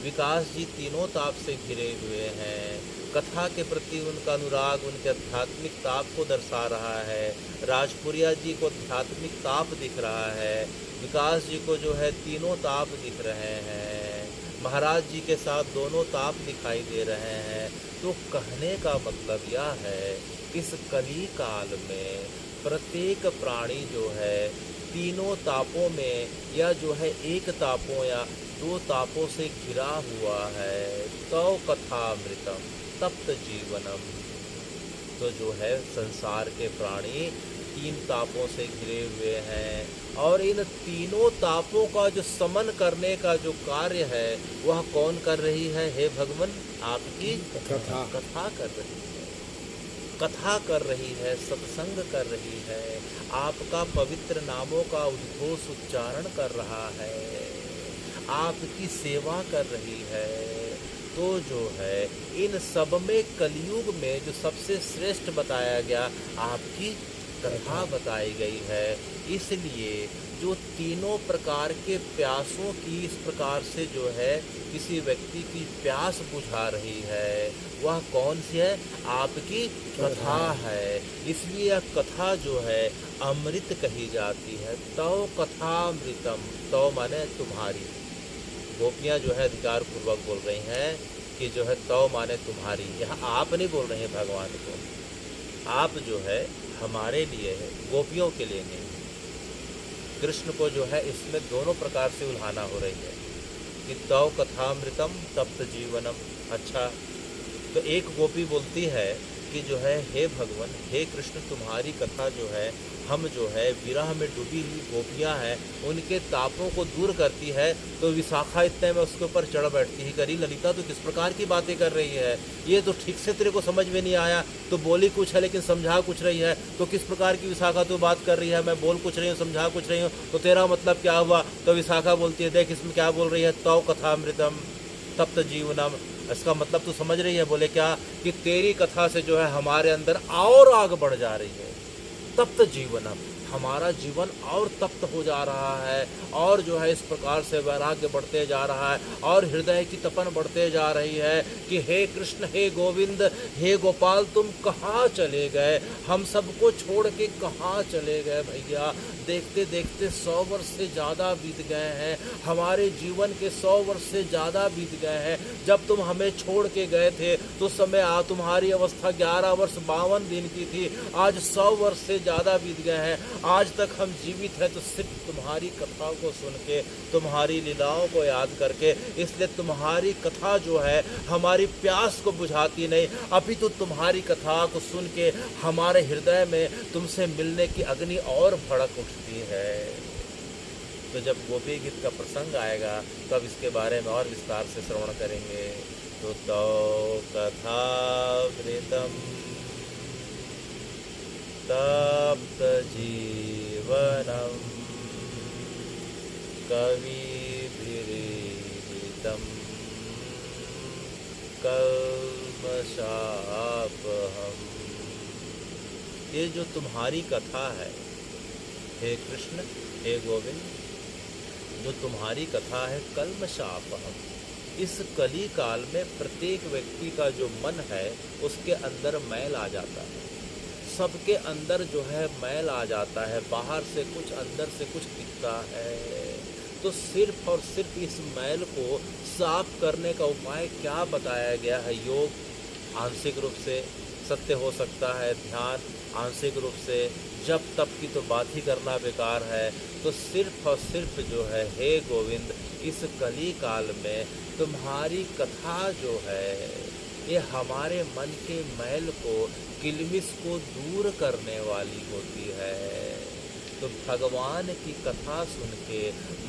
विकास जी तीनों ताप से घिरे हुए हैं। कथा के प्रति उनका अनुराग, उनके आध्यात्मिक ताप को दर्शा रहा है। राजपुरिया जी को आध्यात्मिक ताप दिख रहा है, विकास जी को जो है तीनों ताप दिख रहे हैं, महाराज जी के साथ दोनों ताप दिखाई दे रहे हैं। तो कहने का मतलब यह है, इस कली काल में प्रत्येक प्राणी जो है तीनों तापों में या जो है एक तापों या दो तापों से घिरा हुआ है। तौ कथामृतम तप्त जीवनम। तो जो है संसार के प्राणी तीन तापों से घिरे हुए हैं, और इन तीनों तापों का जो समन करने का जो कार्य है वह कौन कर रही है? हे भगवान, आपकी कथा कर रही है, कथा कर रही है, सत्संग कर रही है, आपका पवित्र नामों का उद्घोष उच्चारण कर रहा है, आपकी सेवा कर रही है। तो जो है इन सब में कलयुग में जो सबसे श्रेष्ठ बताया गया, आपकी कथा बताई गई है। इसलिए जो तीनों प्रकार के प्यासों की इस प्रकार से जो है किसी व्यक्ति की प्यास बुझा रही है, वह कौन सी है? आपकी कथा है। इसलिए यह कथा जो है अमृत कही जाती है। तौ कथामृतम, तौ माने तुम्हारी। गोपियाँ जो है अधिकार पूर्वक बोल रही हैं कि जो है तौ माने तुम्हारी। यहाँ आप नहीं बोल रहे हैं भगवान को, आप जो है हमारे लिए है, गोपियों के लिए नहीं। कृष्ण को जो है इसमें दोनों प्रकार से उल्हाना हो रही है कि तौ कथामृतम तप्त जीवनम। अच्छा, तो एक गोपी बोलती है कि जो है हे भगवान, हे कृष्ण, तुम्हारी कथा जो है हम जो है विरह में डूबी हुई गोपियां हैं उनके तापों को दूर करती है। तो विशाखा इतने में उसके ऊपर चढ़ बैठती है, करी ललिता तो किस प्रकार की बातें कर रही है, ये तो ठीक से तेरे को समझ में नहीं आया। तो बोली कुछ है लेकिन समझा कुछ रही है, तो किस प्रकार की विशाखा तू बात कर रही है? मैं बोल कुछ रही हूँ, समझा कुछ रही हूँ, तो तेरा मतलब क्या हुआ? तो विशाखा बोलती है, देख इसमें क्या बोल रही है, तौ कथामृतम तप्त जीवनम। इसका मतलब तू समझ रही है? बोले क्या? कि तेरी कथा से जो है हमारे अंदर और आग बढ़ जा रही है। तप्त जीवनम, हमारा जीवन और तप्त हो जा रहा है, और जो है इस प्रकार से वैराग्य बढ़ते जा रहा है, और हृदय की तपन बढ़ते जा रही है कि हे कृष्ण, हे गोविंद, हे गोपाल, तुम कहाँ चले गए? हम सबको छोड़ के कहाँ चले गए भैया? देखते देखते 100 वर्ष से ज़्यादा बीत गए हैं, हमारे जीवन के 100 वर्ष से ज़्यादा बीत गए हैं। जब तुम हमें छोड़ के गए थे तो समय तुम्हारी अवस्था 11 वर्ष 52 दिन की थी, आज 100 वर्ष से ज़्यादा बीत गए हैं, आज तक हम जीवित हैं तो सिर्फ तुम्हारी कथा को सुन के, तुम्हारी लीलाओं को याद करके। इसलिए तुम्हारी कथा जो है हमारी प्यास को बुझाती नहीं, अपितु तुम्हारी कथा को सुन के हमारे हृदय में तुमसे मिलने की अग्नि और भड़क उठती है। तो जब गोपी गीत का प्रसंग आएगा तब तो इसके बारे में और विस्तार से श्रवण करेंगे। तो तौ कथामृतम तप्त जीवनम कविभिरीडितं कल्मषापहम्। ये जो तुम्हारी कथा है हे कृष्ण, हे गोविंद, जो तुम्हारी कथा है कल्मषापहम्। इस कली काल में प्रत्येक व्यक्ति का जो मन है उसके अंदर मैल आ जाता है, सबके अंदर जो है मैल आ जाता है, बाहर से कुछ अंदर से कुछ दिखता है। तो सिर्फ और सिर्फ इस मैल को साफ करने का उपाय क्या बताया गया है? योग आंशिक रूप से सत्य हो सकता है, ध्यान आंशिक रूप से, जब तप की तो बात ही करना बेकार है। तो सिर्फ और सिर्फ जो है हे गोविंद, इस कली काल में तुम्हारी कथा जो है ये हमारे मन के मैल को, किलमिश को दूर करने वाली होती है। तो भगवान की कथा सुन के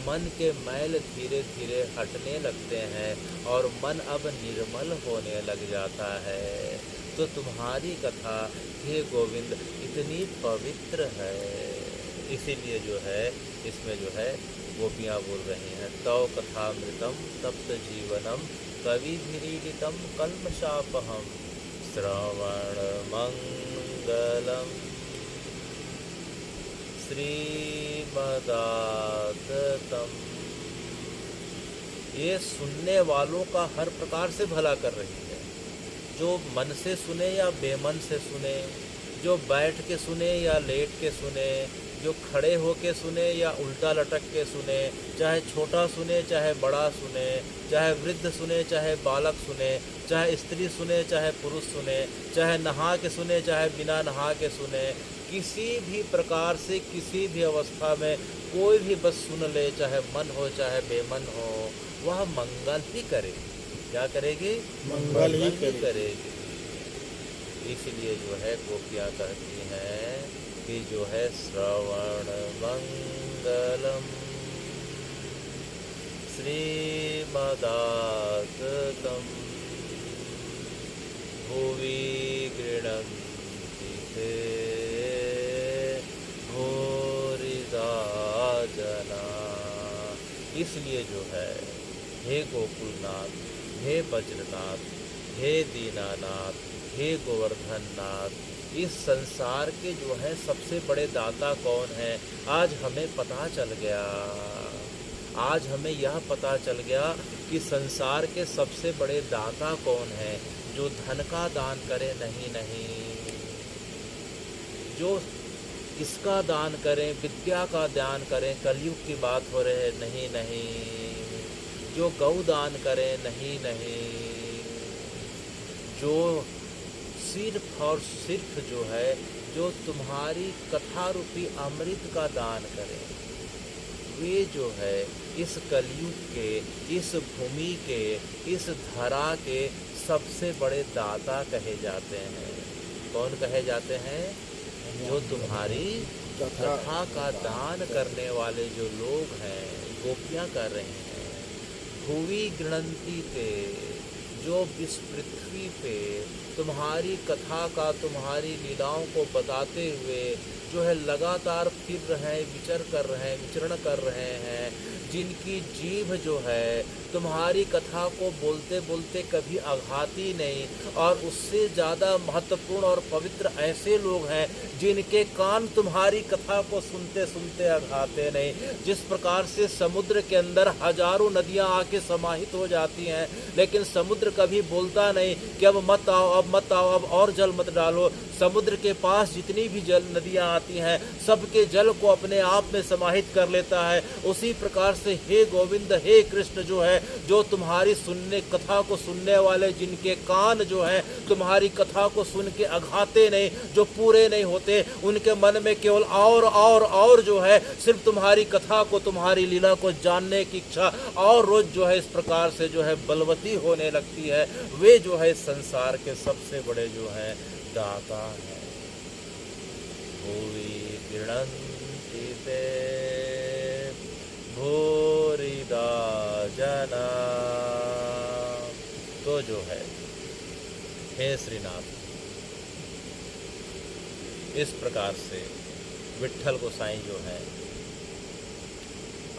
मन के मैल धीरे धीरे हटने लगते हैं और मन अब निर्मल होने लग जाता है। तो तुम्हारी कथा हे गोविंद इतनी पवित्र है, इसीलिए जो है इसमें जो है गोपियाँ बोल रही हैं तौ कथामृतम तप्त जीवनम कविभिरीडितं कल्मषापहम् श्रवणमङ्गलम् श्रीमदाततम्। ये सुनने वालों का हर प्रकार से भला कर रही है। जो मन से सुने या बेमन से सुने, जो बैठ के सुने या लेट के सुने, जो खड़े होके सुने या उल्टा लटक के सुने, चाहे छोटा सुने चाहे बड़ा सुने, चाहे वृद्ध सुने चाहे बालक सुने, चाहे स्त्री सुने चाहे पुरुष सुने, चाहे नहा के सुने चाहे बिना नहा के सुने, किसी भी प्रकार से किसी भी अवस्था में कोई भी बस सुन ले, चाहे मन हो चाहे बेमन हो, वह मंगल ही करेगी। क्या करेगी? मंगल ही करेगी। इसलिए जो है गोपियाँ कहती हैं कि जो है श्रवण मंगलम श्रीमदाततम भुवि गृह्णन्ति ते भूरिदा जना। इसलिए जो है हे गोकुलनाथ, हे बज्रनाथ, हे दीनानाथ, हे गोवर्धन नाथ, इस संसार के जो है सबसे बड़े दाता कौन है, आज हमें पता चल गया। आज हमें यह पता चल गया कि संसार के सबसे बड़े दाता कौन है, जो धन का दान करे, नहीं, जो इसका दान करें, विद्या का दान करें, कलयुग की बात हो रही है, नहीं, जो गौ दान करें, नहीं, जो सिर्फ और सिर्फ जो है जो तुम्हारी कथा रूपी अमृत का दान करें, वे जो है इस कलयुग के, इस भूमि के, इस धरा के सबसे बड़े दाता कहे जाते हैं। कौन कहे जाते हैं? जो तुम्हारी कथा का दान करने वाले जो लोग हैं, गोपियाँ कर रहे हैं। भुवि गृह्णन्ति ते, जो इस पृथ्वी पे तुम्हारी कथा का, तुम्हारी लीलाओं को बताते हुए जो है लगातार फिर रहे हैं, विचरण कर रहे हैं, जिनकी जीभ जो है तुम्हारी कथा को बोलते बोलते कभी आघाती नहीं, और उससे ज़्यादा महत्वपूर्ण और पवित्र ऐसे लोग हैं जिनके कान तुम्हारी कथा को सुनते सुनते आघाते नहीं। जिस प्रकार से समुद्र के अंदर हजारों नदियां आके समाहित हो जाती हैं, लेकिन समुद्र कभी बोलता नहीं कि अब मत आओ, अब मत आओ, अब और जल मत डालो। समुद्र के पास जितनी भी जल नदियां आती हैं, सबके जल को अपने आप में समाहित कर लेता है। उसी प्रकार से हे गोविंद, हे कृष्ण जो है, जो तुम्हारी कथा को सुनने वाले, जिनके कान जो है तुम्हारी कथा को सुन के अघाते नहीं, जो पूरे नहीं होते, उनके मन में केवल और जो है सिर्फ तुम्हारी कथा को, तुम्हारी लीला को जानने की इच्छा और रोज जो है इस प्रकार से जो है बलवती होने लगती है। वे जो है संसार के सबसे बड़े जो है दाता है। भुवि गृह्णन्ति ते भूरिदा जना। तो जो है हे श्रीनाथ, इस प्रकार से विट्ठल गोसाई जो है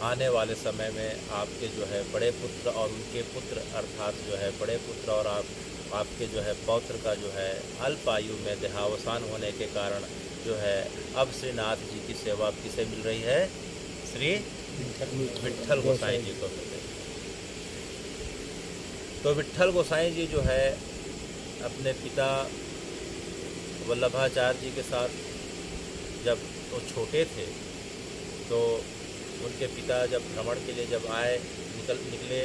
आने वाले समय में आपके जो है बड़े पुत्र और उनके पुत्र, अर्थात जो है बड़े पुत्र और आपके जो है पौत्र का जो है अल्प आयु में देहावसान होने के कारण जो है अब श्रीनाथ जी की सेवा किसे मिल रही है? श्री विट्ठल गोसाई जी को मिल रही है। तो विट्ठल गोसाई जी जो है अपने पिता वल्लभाचार्य जी के साथ जब वो छोटे थे, तो उनके पिता जब भ्रमण के लिए जब निकले,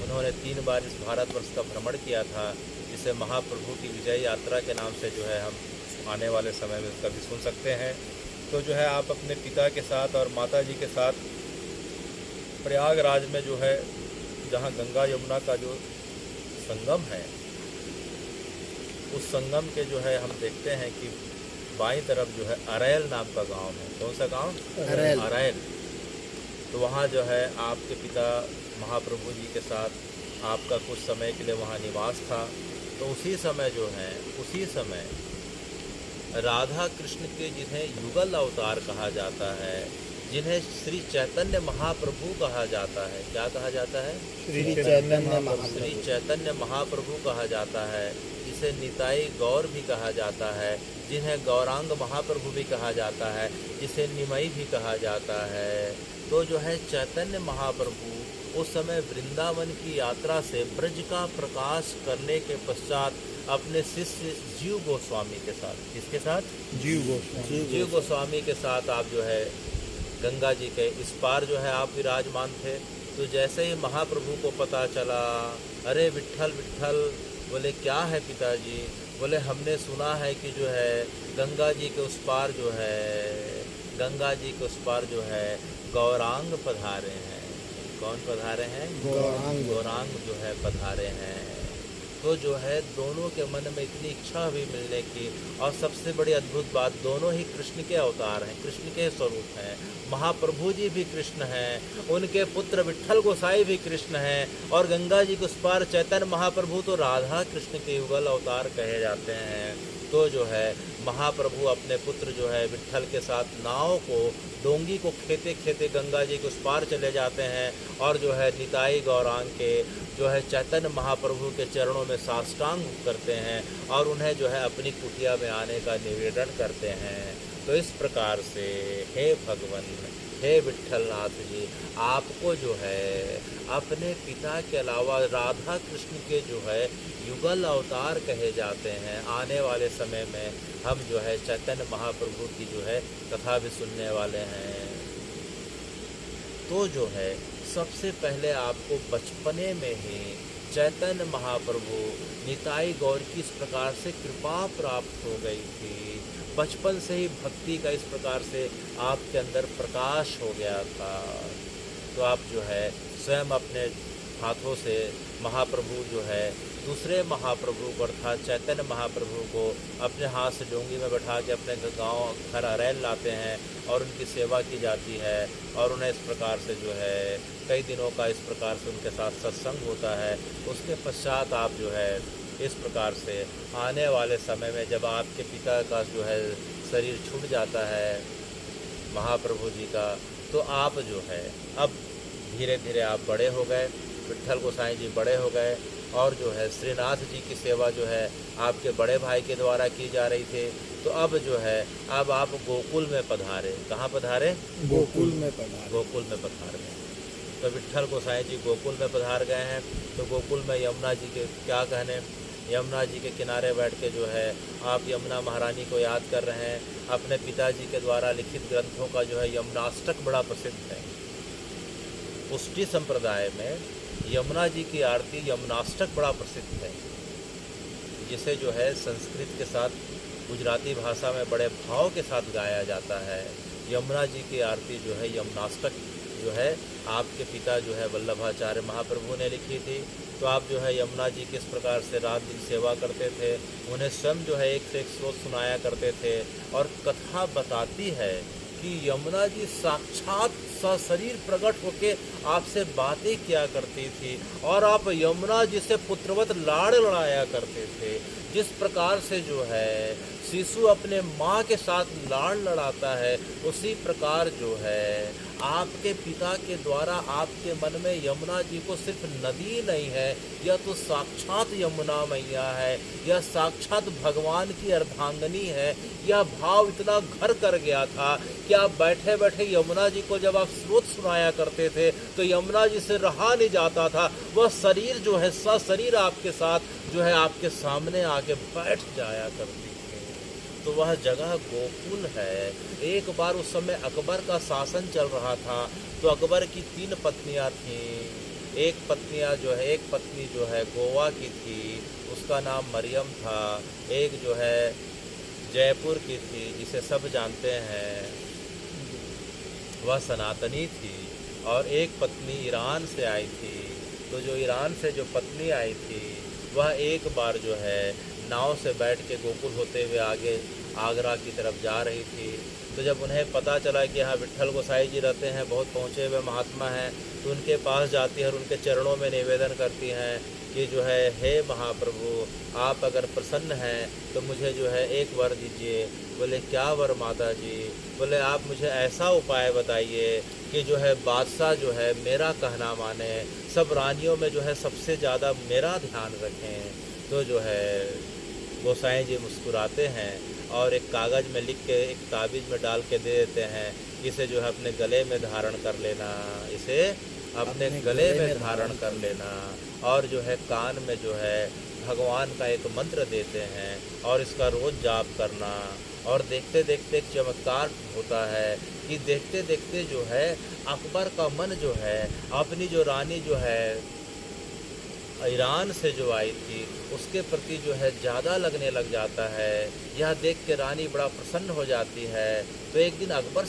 उन्होंने 3 बार इस भारतवर्ष का भ्रमण किया था, जिसे महाप्रभु की विजय यात्रा के नाम से जो है हम आने वाले समय में कभी सुन सकते हैं। तो जो है आप अपने पिता के साथ और माता जी के साथ प्रयागराज में जो है, जहाँ गंगा यमुना का जो संगम है, उस संगम के जो है हम देखते हैं कि बाईं तरफ जो है अरैल नाम का गांव है। कौन सा गांव? अरैल। तो वहाँ जो है आपके पिता महाप्रभु जी के साथ आपका कुछ समय के लिए वहाँ निवास था। तो उसी समय राधा कृष्ण के, जिन्हें युगल अवतार कहा जाता है, जिन्हें श्री चैतन्य महाप्रभु कहा जाता है। क्या कहा जाता है? श्री चैतन्य महाप्रभु कहा जाता है, जिसे निताई गौर भी कहा जाता है, जिन्हें गौरांग महाप्रभु भी कहा जाता है, जिसे निमई भी कहा जाता है। तो जो है चैतन्य महाप्रभु उस समय वृंदावन की यात्रा से ब्रज का प्रकाश करने के पश्चात अपने शिष्य जीव गोस्वामी के साथ, किसके साथ? जीव गोस्वामी। जीव गोस्वामी के साथ आप जो है गंगा जी के इस पार जो है आप विराजमान थे। तो जैसे ही महाप्रभु को पता चला, अरे विट्ठल विट्ठल, बोले क्या है पिताजी? बोले हमने सुना है कि जो है गंगा जी के उस पार जो है, गंगा जी के उस पार जो है गौरांग पधारे हैं। कौन पधारे हैं? गौरांग। गौरांग जो है पधारे हैं। तो जो है दोनों के मन में इतनी इच्छा हुई मिलने की, और सबसे बड़ी अद्भुत बात, दोनों ही कृष्ण के अवतार हैं, कृष्ण के स्वरूप हैं। महाप्रभु जी भी कृष्ण हैं, उनके पुत्र विट्ठल गोसाई भी कृष्ण हैं, और गंगा जी के उस पार चैतन्य महाप्रभु तो राधा कृष्ण के युगल अवतार कहे जाते हैं। तो जो है महाप्रभु अपने पुत्र जो है विट्ठल के साथ नाव को, डोंगी को खेते खेते गंगा जी के उस पार चले जाते हैं, और जो है निताई गौरांग के जो है चैतन्य महाप्रभु के चरणों में साष्टांग करते हैं, और उन्हें जो है अपनी कुटिया में आने का निवेदन करते हैं। तो इस प्रकार से हे भगवान, हे विट्ठलनाथ जी, आपको जो है अपने पिता के अलावा राधा कृष्ण के जो है युगल अवतार कहे जाते हैं। आने वाले समय में हम जो है चैतन्य महाप्रभु की जो है कथा भी सुनने वाले हैं। तो जो है सबसे पहले आपको बचपने में ही चैतन्य महाप्रभु निताई गौर की इस प्रकार से कृपा प्राप्त हो गई थी। बचपन से ही भक्ति का इस प्रकार से आपके अंदर प्रकाश हो गया था। तो आप जो है स्वयं अपने हाथों से महाप्रभु जो है दूसरे महाप्रभु को अर्थात चैतन्य महाप्रभु को अपने हाथ से डोंगी में बैठा के अपने गांव घर अरैल लाते हैं, और उनकी सेवा की जाती है, और उन्हें इस प्रकार से जो है कई दिनों का इस प्रकार से उनके साथ सत्संग होता है। उसके पश्चात आप जो है इस प्रकार से आने वाले समय में जब आपके पिता का जो है शरीर छूट जाता है महाप्रभु जी का, तो आप जो है अब धीरे धीरे आप बड़े हो गए, विट्ठल गोसाई जी बड़े हो गए, और जो है श्रीनाथ जी की सेवा जो है आपके बड़े भाई के द्वारा की जा रही थी। तो अब जो है अब आप गोकुल में पधारे। कहाँ पधारे? गोकुल में पधारे। गोकुल में पधार गए। तो विट्ठल गोसाई जी गोकुल में पधार गए हैं। तो गोकुल में यमुना जी के क्या कहने, यमुना जी के किनारे बैठ के जो है आप यमुना महारानी को याद कर रहे हैं। अपने पिताजी के द्वारा लिखित ग्रंथों का जो है यमुनाष्टक बड़ा प्रसिद्ध है। पुष्टि संप्रदाय में यमुना जी की आरती यमुनाष्टक बड़ा प्रसिद्ध है, जिसे जो है संस्कृत के साथ गुजराती भाषा में बड़े भाव के साथ गाया जाता है। यमुना जी की आरती जो है यमुनाष्टक जो है आपके पिता जो है वल्लभाचार्य महाप्रभु ने लिखी थी। तो आप जो है यमुना जी किस प्रकार से रात दिन सेवा करते थे, उन्हें स्वयं जो है एक से एक श्लोक सुनाया करते थे। और कथा बताती है कि यमुना जी साक्षात सशरीर प्रकट होके आपसे बातें किया करती थी, और आप यमुना जी से पुत्रवत लाड़ लड़ाया करते थे। जिस प्रकार से जो है शिशु अपने माँ के साथ लाड़ लड़ाता है, उसी प्रकार जो है आपके पिता के द्वारा आपके मन में यमुना जी को सिर्फ नदी नहीं है, यह तो साक्षात यमुना मैया है, यह साक्षात भगवान की अर्धांगिनी है। यह भाव इतना घर कर गया था कि आप बैठे बैठे यमुना जी को जब आप स्रोत सुनाया करते थे तो यमुना जी से रहा नहीं जाता था। वह शरीर जो है सशरीर आपके साथ जो है आपके सामने आके बैठ जाया करती थी। तो वह जगह गोकुल है। एक बार उस समय अकबर का शासन चल रहा था, तो अकबर की 3 पत्नियां थीं। एक पत्नी जो है गोवा की थी, उसका नाम मरियम था। एक जो है जयपुर की थी, जिसे सब जानते हैं, वह सनातनी थी। और एक पत्नी ईरान से आई थी। तो जो ईरान से जो पत्नी आई थी वह एक बार जो है नाव से बैठ के गोकुल होते हुए आगे आगरा की तरफ जा रही थी। तो जब उन्हें पता चला कि यहाँ विट्ठल गोसाई जी रहते हैं, बहुत पहुँचे हुए महात्मा हैं, तो उनके पास जाती है और उनके चरणों में निवेदन करती हैं कि जो है हे महाप्रभु, आप अगर प्रसन्न हैं तो मुझे जो है एक वर दीजिए। बोले क्या वर माता जी? बोले आप मुझे ऐसा उपाय बताइए कि जो है बादशाह जो है मेरा कहना माने, सब रानियों में जो है सबसे ज़्यादा मेरा ध्यान रखें। तो जो है गोसाई जी मुस्कुराते हैं और एक कागज़ में लिख के एक ताबीज़ में डाल के दे देते हैं, इसे जो है अपने गले में धारण कर लेना, इसे अपने गले में धारण कर लेना। और जो है कान में जो है भगवान का एक मंत्र देते हैं और इसका रोज़ जाप करना। और देखते देखते एक चमत्कार होता है कि देखते देखते जो है अकबर का मन जो है अपनी जो रानी जो है ईरान से जो आई थी उसके प्रति जो है ज़्यादा लगने लग जाता है। यह देख के रानी बड़ा प्रसन्न हो जाती है। तो एक दिन अकबर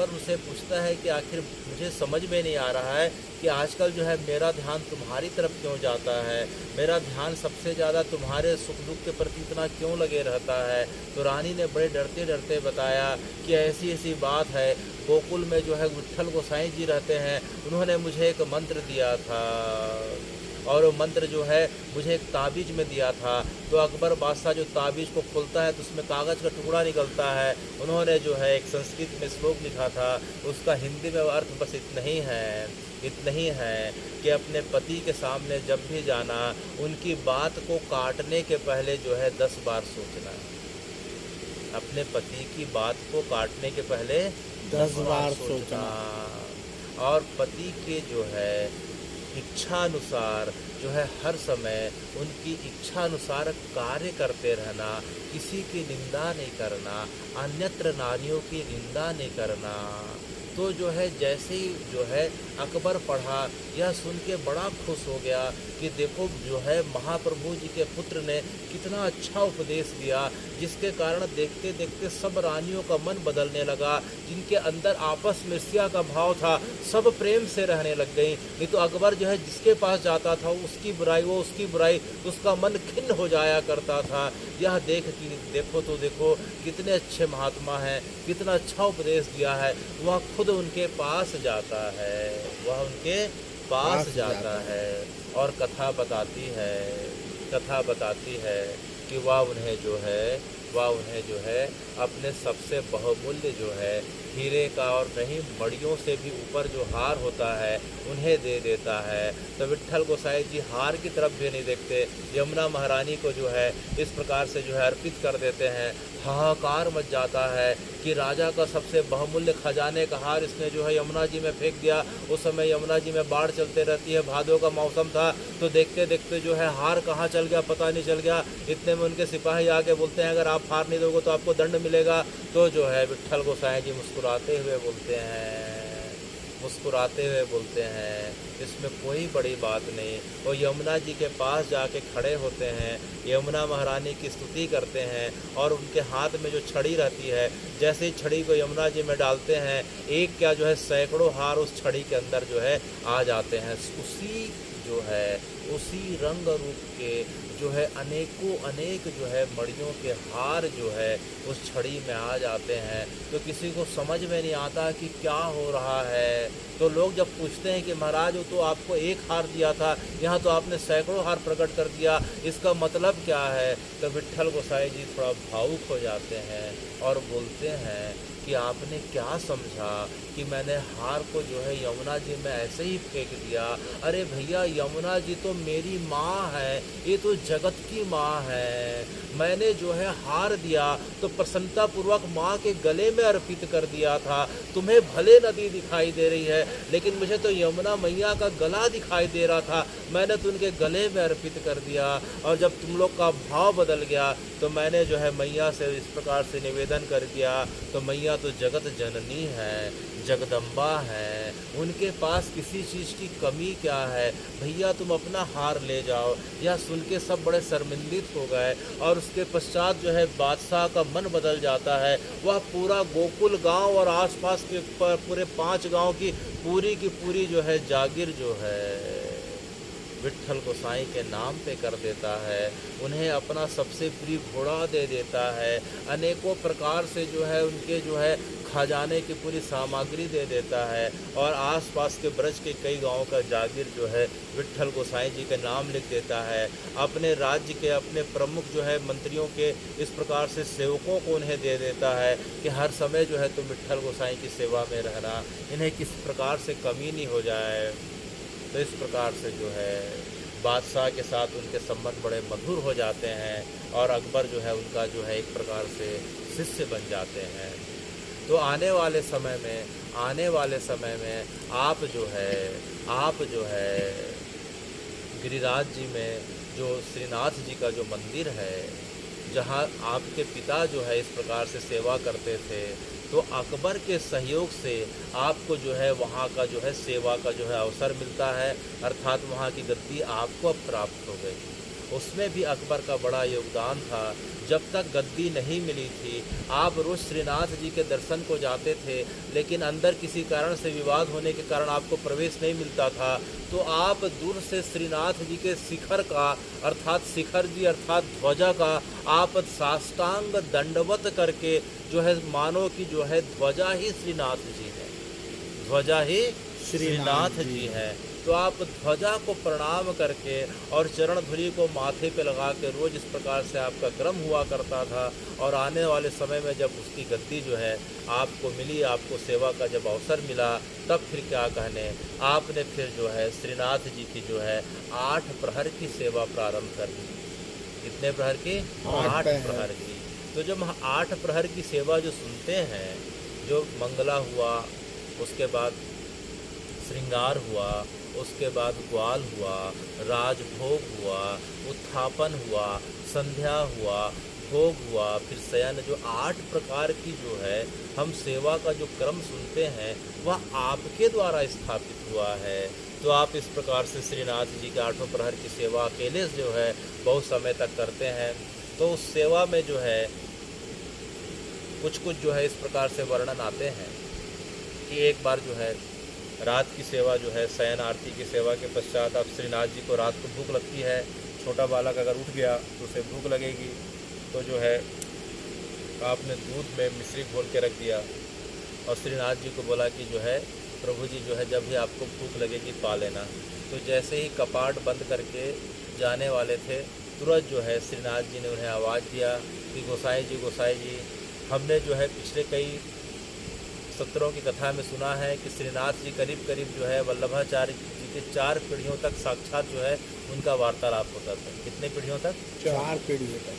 उनसे पूछता है कि आखिर मुझे समझ में नहीं आ रहा है कि आजकल जो है मेरा ध्यान तुम्हारी तरफ क्यों जाता है, मेरा ध्यान सबसे ज़्यादा तुम्हारे सुख दुख के प्रति इतना क्यों लगे रहता है। तो रानी ने बड़े डरते डरते बताया कि ऐसी ऐसी बात है, गोकुल में जो है विट्ठल गोसाई जी रहते हैं, उन्होंने मुझे एक मंत्र दिया था और वो मंत्र जो है मुझे एक ताबीज़ में दिया था। तो अकबर बादशाह जो ताबीज़ को खोलता है तो उसमें कागज़ का टुकड़ा निकलता है। उन्होंने जो है एक संस्कृत में श्लोक लिखा था, उसका हिंदी में अर्थ बस इतना ही है कि अपने पति के सामने जब भी जाना उनकी बात को काटने के पहले जो है 10 बार सोचना। अपने पति की बात को काटने के पहले 10 बार सोचना। और पति के जो है इच्छा अनुसार जो है हर समय उनकी इच्छा अनुसार कार्य करते रहना, किसी की निंदा नहीं करना, अन्यत्र नारियों की निंदा नहीं करना। तो जो है जैसे ही जो है अकबर पढ़ा, यह सुन के बड़ा खुश हो गया कि देखो जो है महाप्रभु जी के पुत्र ने कितना अच्छा उपदेश दिया, जिसके कारण देखते देखते सब रानियों का मन बदलने लगा। जिनके अंदर आपस में ईर्ष्या का भाव था सब प्रेम से रहने लग गई। नहीं तो अकबर जो है जिसके पास जाता था उसकी बुराई उसका मन खिन्न हो जाया करता था। यह देखो कितने अच्छे महात्मा हैं, कितना अच्छा उपदेश दिया है। वह खुद उनके पास जाता है और कथा बताती है कि वह उन्हें जो है अपने सबसे बहुमूल्य जो है हीरे का और कहीं मड़ियों से भी ऊपर जो हार होता है उन्हें दे देता है। तो विट्ठल गोसाई जी हार की तरफ भी नहीं देखते, यमुना महारानी को जो है इस प्रकार से जो है अर्पित कर देते हैं। हाहाकार मच जाता है कि राजा का सबसे बहुमूल्य खजाने का हार इसने जो है यमुना जी में फेंक दिया। उस समय यमुना जी में बाढ़ चलते रहती है, भादों का मौसम था, तो देखते देखते जो है हार कहाँ चल गया पता नहीं चल गया। इतने में उनके सिपाही आके बोलते हैं अगर आप हार नहीं दोगे तो आपको दंड मिलेगा। तो जो है विट्ठल गोसाई जी मुस्कुराते हुए बोलते हैं इसमें कोई बड़ी बात नहीं। वो यमुना जी के पास जाके खड़े होते हैं, यमुना महारानी की स्तुति करते हैं और उनके हाथ में जो छड़ी रहती है, जैसे ही छड़ी को यमुना जी में डालते हैं, एक क्या जो है सैकड़ों हार उस छड़ी के अंदर जो है आ जाते हैं। उसी रंग रूप के जो है अनेक जो है मड़ियों के हार जो है उस छड़ी में आ जाते हैं। तो किसी को समझ में नहीं आता कि क्या हो रहा है। तो लोग जब पूछते हैं कि महाराज वो तो आपको एक हार दिया था, यहाँ तो आपने सैकड़ों हार प्रकट कर दिया, इसका मतलब क्या है। तो विट्ठल गोसाई जी थोड़ा भावुक हो जाते हैं और बोलते हैं कि आपने क्या समझा कि मैंने हार को जो है यमुना जी में ऐसे ही फेंक दिया। अरे भैया यमुना जी तो मेरी माँ है, ये तो जगत की माँ है। मैंने जो है हार दिया तो प्रसन्नतापूर्वक माँ के गले में अर्पित कर दिया था। तुम्हें भले नदी दिखाई दे रही है लेकिन मुझे तो यमुना मैया का गला दिखाई दे रहा था, मैंने तो उनके गले में अर्पित कर दिया। और जब तुम लोग का भाव बदल गया तो मैंने जो है मैया से इस प्रकार से निवेदन कर दिया। तो मैया तो जगत जननी है, जगदम्बा है, उनके पास किसी चीज़ की कमी क्या है। भैया तुम अपना हार ले जाओ। यह सुन के सब बड़े शर्मिंदित हो गए और उसके पश्चात जो है बादशाह का मन बदल जाता है। वह पूरा गोकुल गांव और आसपास के पूरे 5 गांव की पूरी जो है जागीर जो है विट्ठल गोसाई के नाम पे कर देता है। उन्हें अपना सबसे प्रिय घोड़ा दे देता है, अनेकों प्रकार से जो है उनके जो है खजाने की पूरी सामग्री दे देता है और आसपास के ब्रज के कई गांवों का जागीर जो है विट्ठल गोसाई जी के नाम लिख देता है। अपने राज्य के अपने प्रमुख जो है मंत्रियों के इस प्रकार से सेवकों को उन्हें दे देता है कि हर समय जो है तुम विट्ठल गोसाई की सेवा में रहना, इन्हें किस प्रकार से कमी नहीं हो जाए। तो इस प्रकार से जो है बादशाह के साथ उनके संबंध बड़े मधुर हो जाते हैं और अकबर जो है उनका जो है एक प्रकार से शिष्य बन जाते हैं। तो आने वाले समय में आप जो है गिरिराज जी में जो श्रीनाथ जी का जो मंदिर है, जहाँ आपके पिता जो है इस प्रकार से सेवा करते थे, तो अकबर के सहयोग से आपको जो है वहाँ का जो है सेवा का जो है अवसर मिलता है, अर्थात वहाँ की गद्दी आपको अब प्राप्त हो गई। उसमें भी अकबर का बड़ा योगदान था। जब तक गद्दी नहीं मिली थी, आप रोज़ श्रीनाथ जी के दर्शन को जाते थे, लेकिन अंदर किसी कारण से विवाद होने के कारण आपको प्रवेश नहीं मिलता था, तो आप दूर से श्रीनाथ जी के शिखर का अर्थात शिखर जी अर्थात ध्वजा का आप साष्टांग दंडवत करके जो है मानो कि जो है ध्वजा ही श्रीनाथ जी है, ध्वजा ही श्रीनाथ जी है। तो आप ध्वजा को प्रणाम करके और चरण धुली को माथे पे लगा के रोज़ इस प्रकार से आपका क्रम हुआ करता था। और आने वाले समय में जब उसकी गद्दी जो है आपको मिली, आपको सेवा का जब अवसर मिला, तब फिर क्या कहने, आपने फिर जो है श्रीनाथ जी की जो है 8 प्रहर की सेवा प्रारंभ कर दी। कितने प्रहर की? 8 प्रहर की। तो जब हम 8 प्रहर की सेवा जो सुनते हैं, जो मंगला हुआ, उसके बाद श्रृंगार हुआ, उसके बाद ग्वाल हुआ, राजभोग हुआ, उत्थापन हुआ, संध्या हुआ, भोग हुआ, फिर शयन, जो 8 प्रकार की जो है हम सेवा का जो क्रम सुनते हैं वह आपके द्वारा स्थापित हुआ है। तो आप इस प्रकार से श्रीनाथ जी के 8 प्रहर की सेवा अकेले जो है बहुत समय तक करते हैं। तो उस सेवा में जो है कुछ जो है इस प्रकार से वर्णन आते हैं कि एक बार जो है रात की सेवा जो है शयन आरती की सेवा के पश्चात अब श्रीनाथ जी को रात को भूख लगती है। छोटा बालक अगर उठ गया तो उसे भूख लगेगी, तो जो है आपने दूध में मिश्री घोल के रख दिया और श्रीनाथ जी को बोला कि जो है प्रभु जी जो है जब भी आपको भूख लगेगी पा लेना। तो जैसे ही कपाट बंद करके जाने वाले थे, तुरंत जो है श्रीनाथ जी ने उन्हें आवाज़ दिया कि गोसाई जी, हमने जो है पिछले कई सत्रों की कथा में सुना है कि श्रीनाथ जी करीब जो है वल्लभाचार्य जी के 4 पीढ़ियों तक साक्षात जो है उनका वार्तालाप होता था। कितने पीढ़ियों तक? 4 पीढ़ियों तक।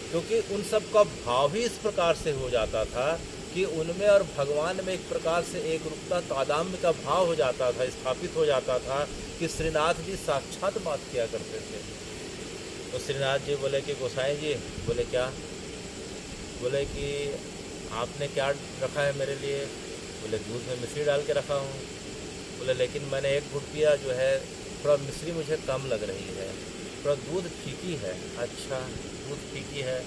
क्योंकि उन सब का भाव ही इस प्रकार से हो जाता था कि उनमें और भगवान में एक प्रकार से एक रूपता तादाम्य का भाव हो जाता था, स्थापित हो जाता था कि श्रीनाथ जी साक्षात बात किया करते थे। तो श्रीनाथ जी बोले कि गोसाई जी, बोले क्या? बोले कि आपने क्या रखा है मेरे लिए? बोले दूध में मिश्री डाल के रखा हूँ। बोले लेकिन मैंने एक घूंट पिया, जो है थोड़ा मिश्री मुझे कम लग रही है, थोड़ा दूध फीकी है। अच्छा, दूध फीकी है।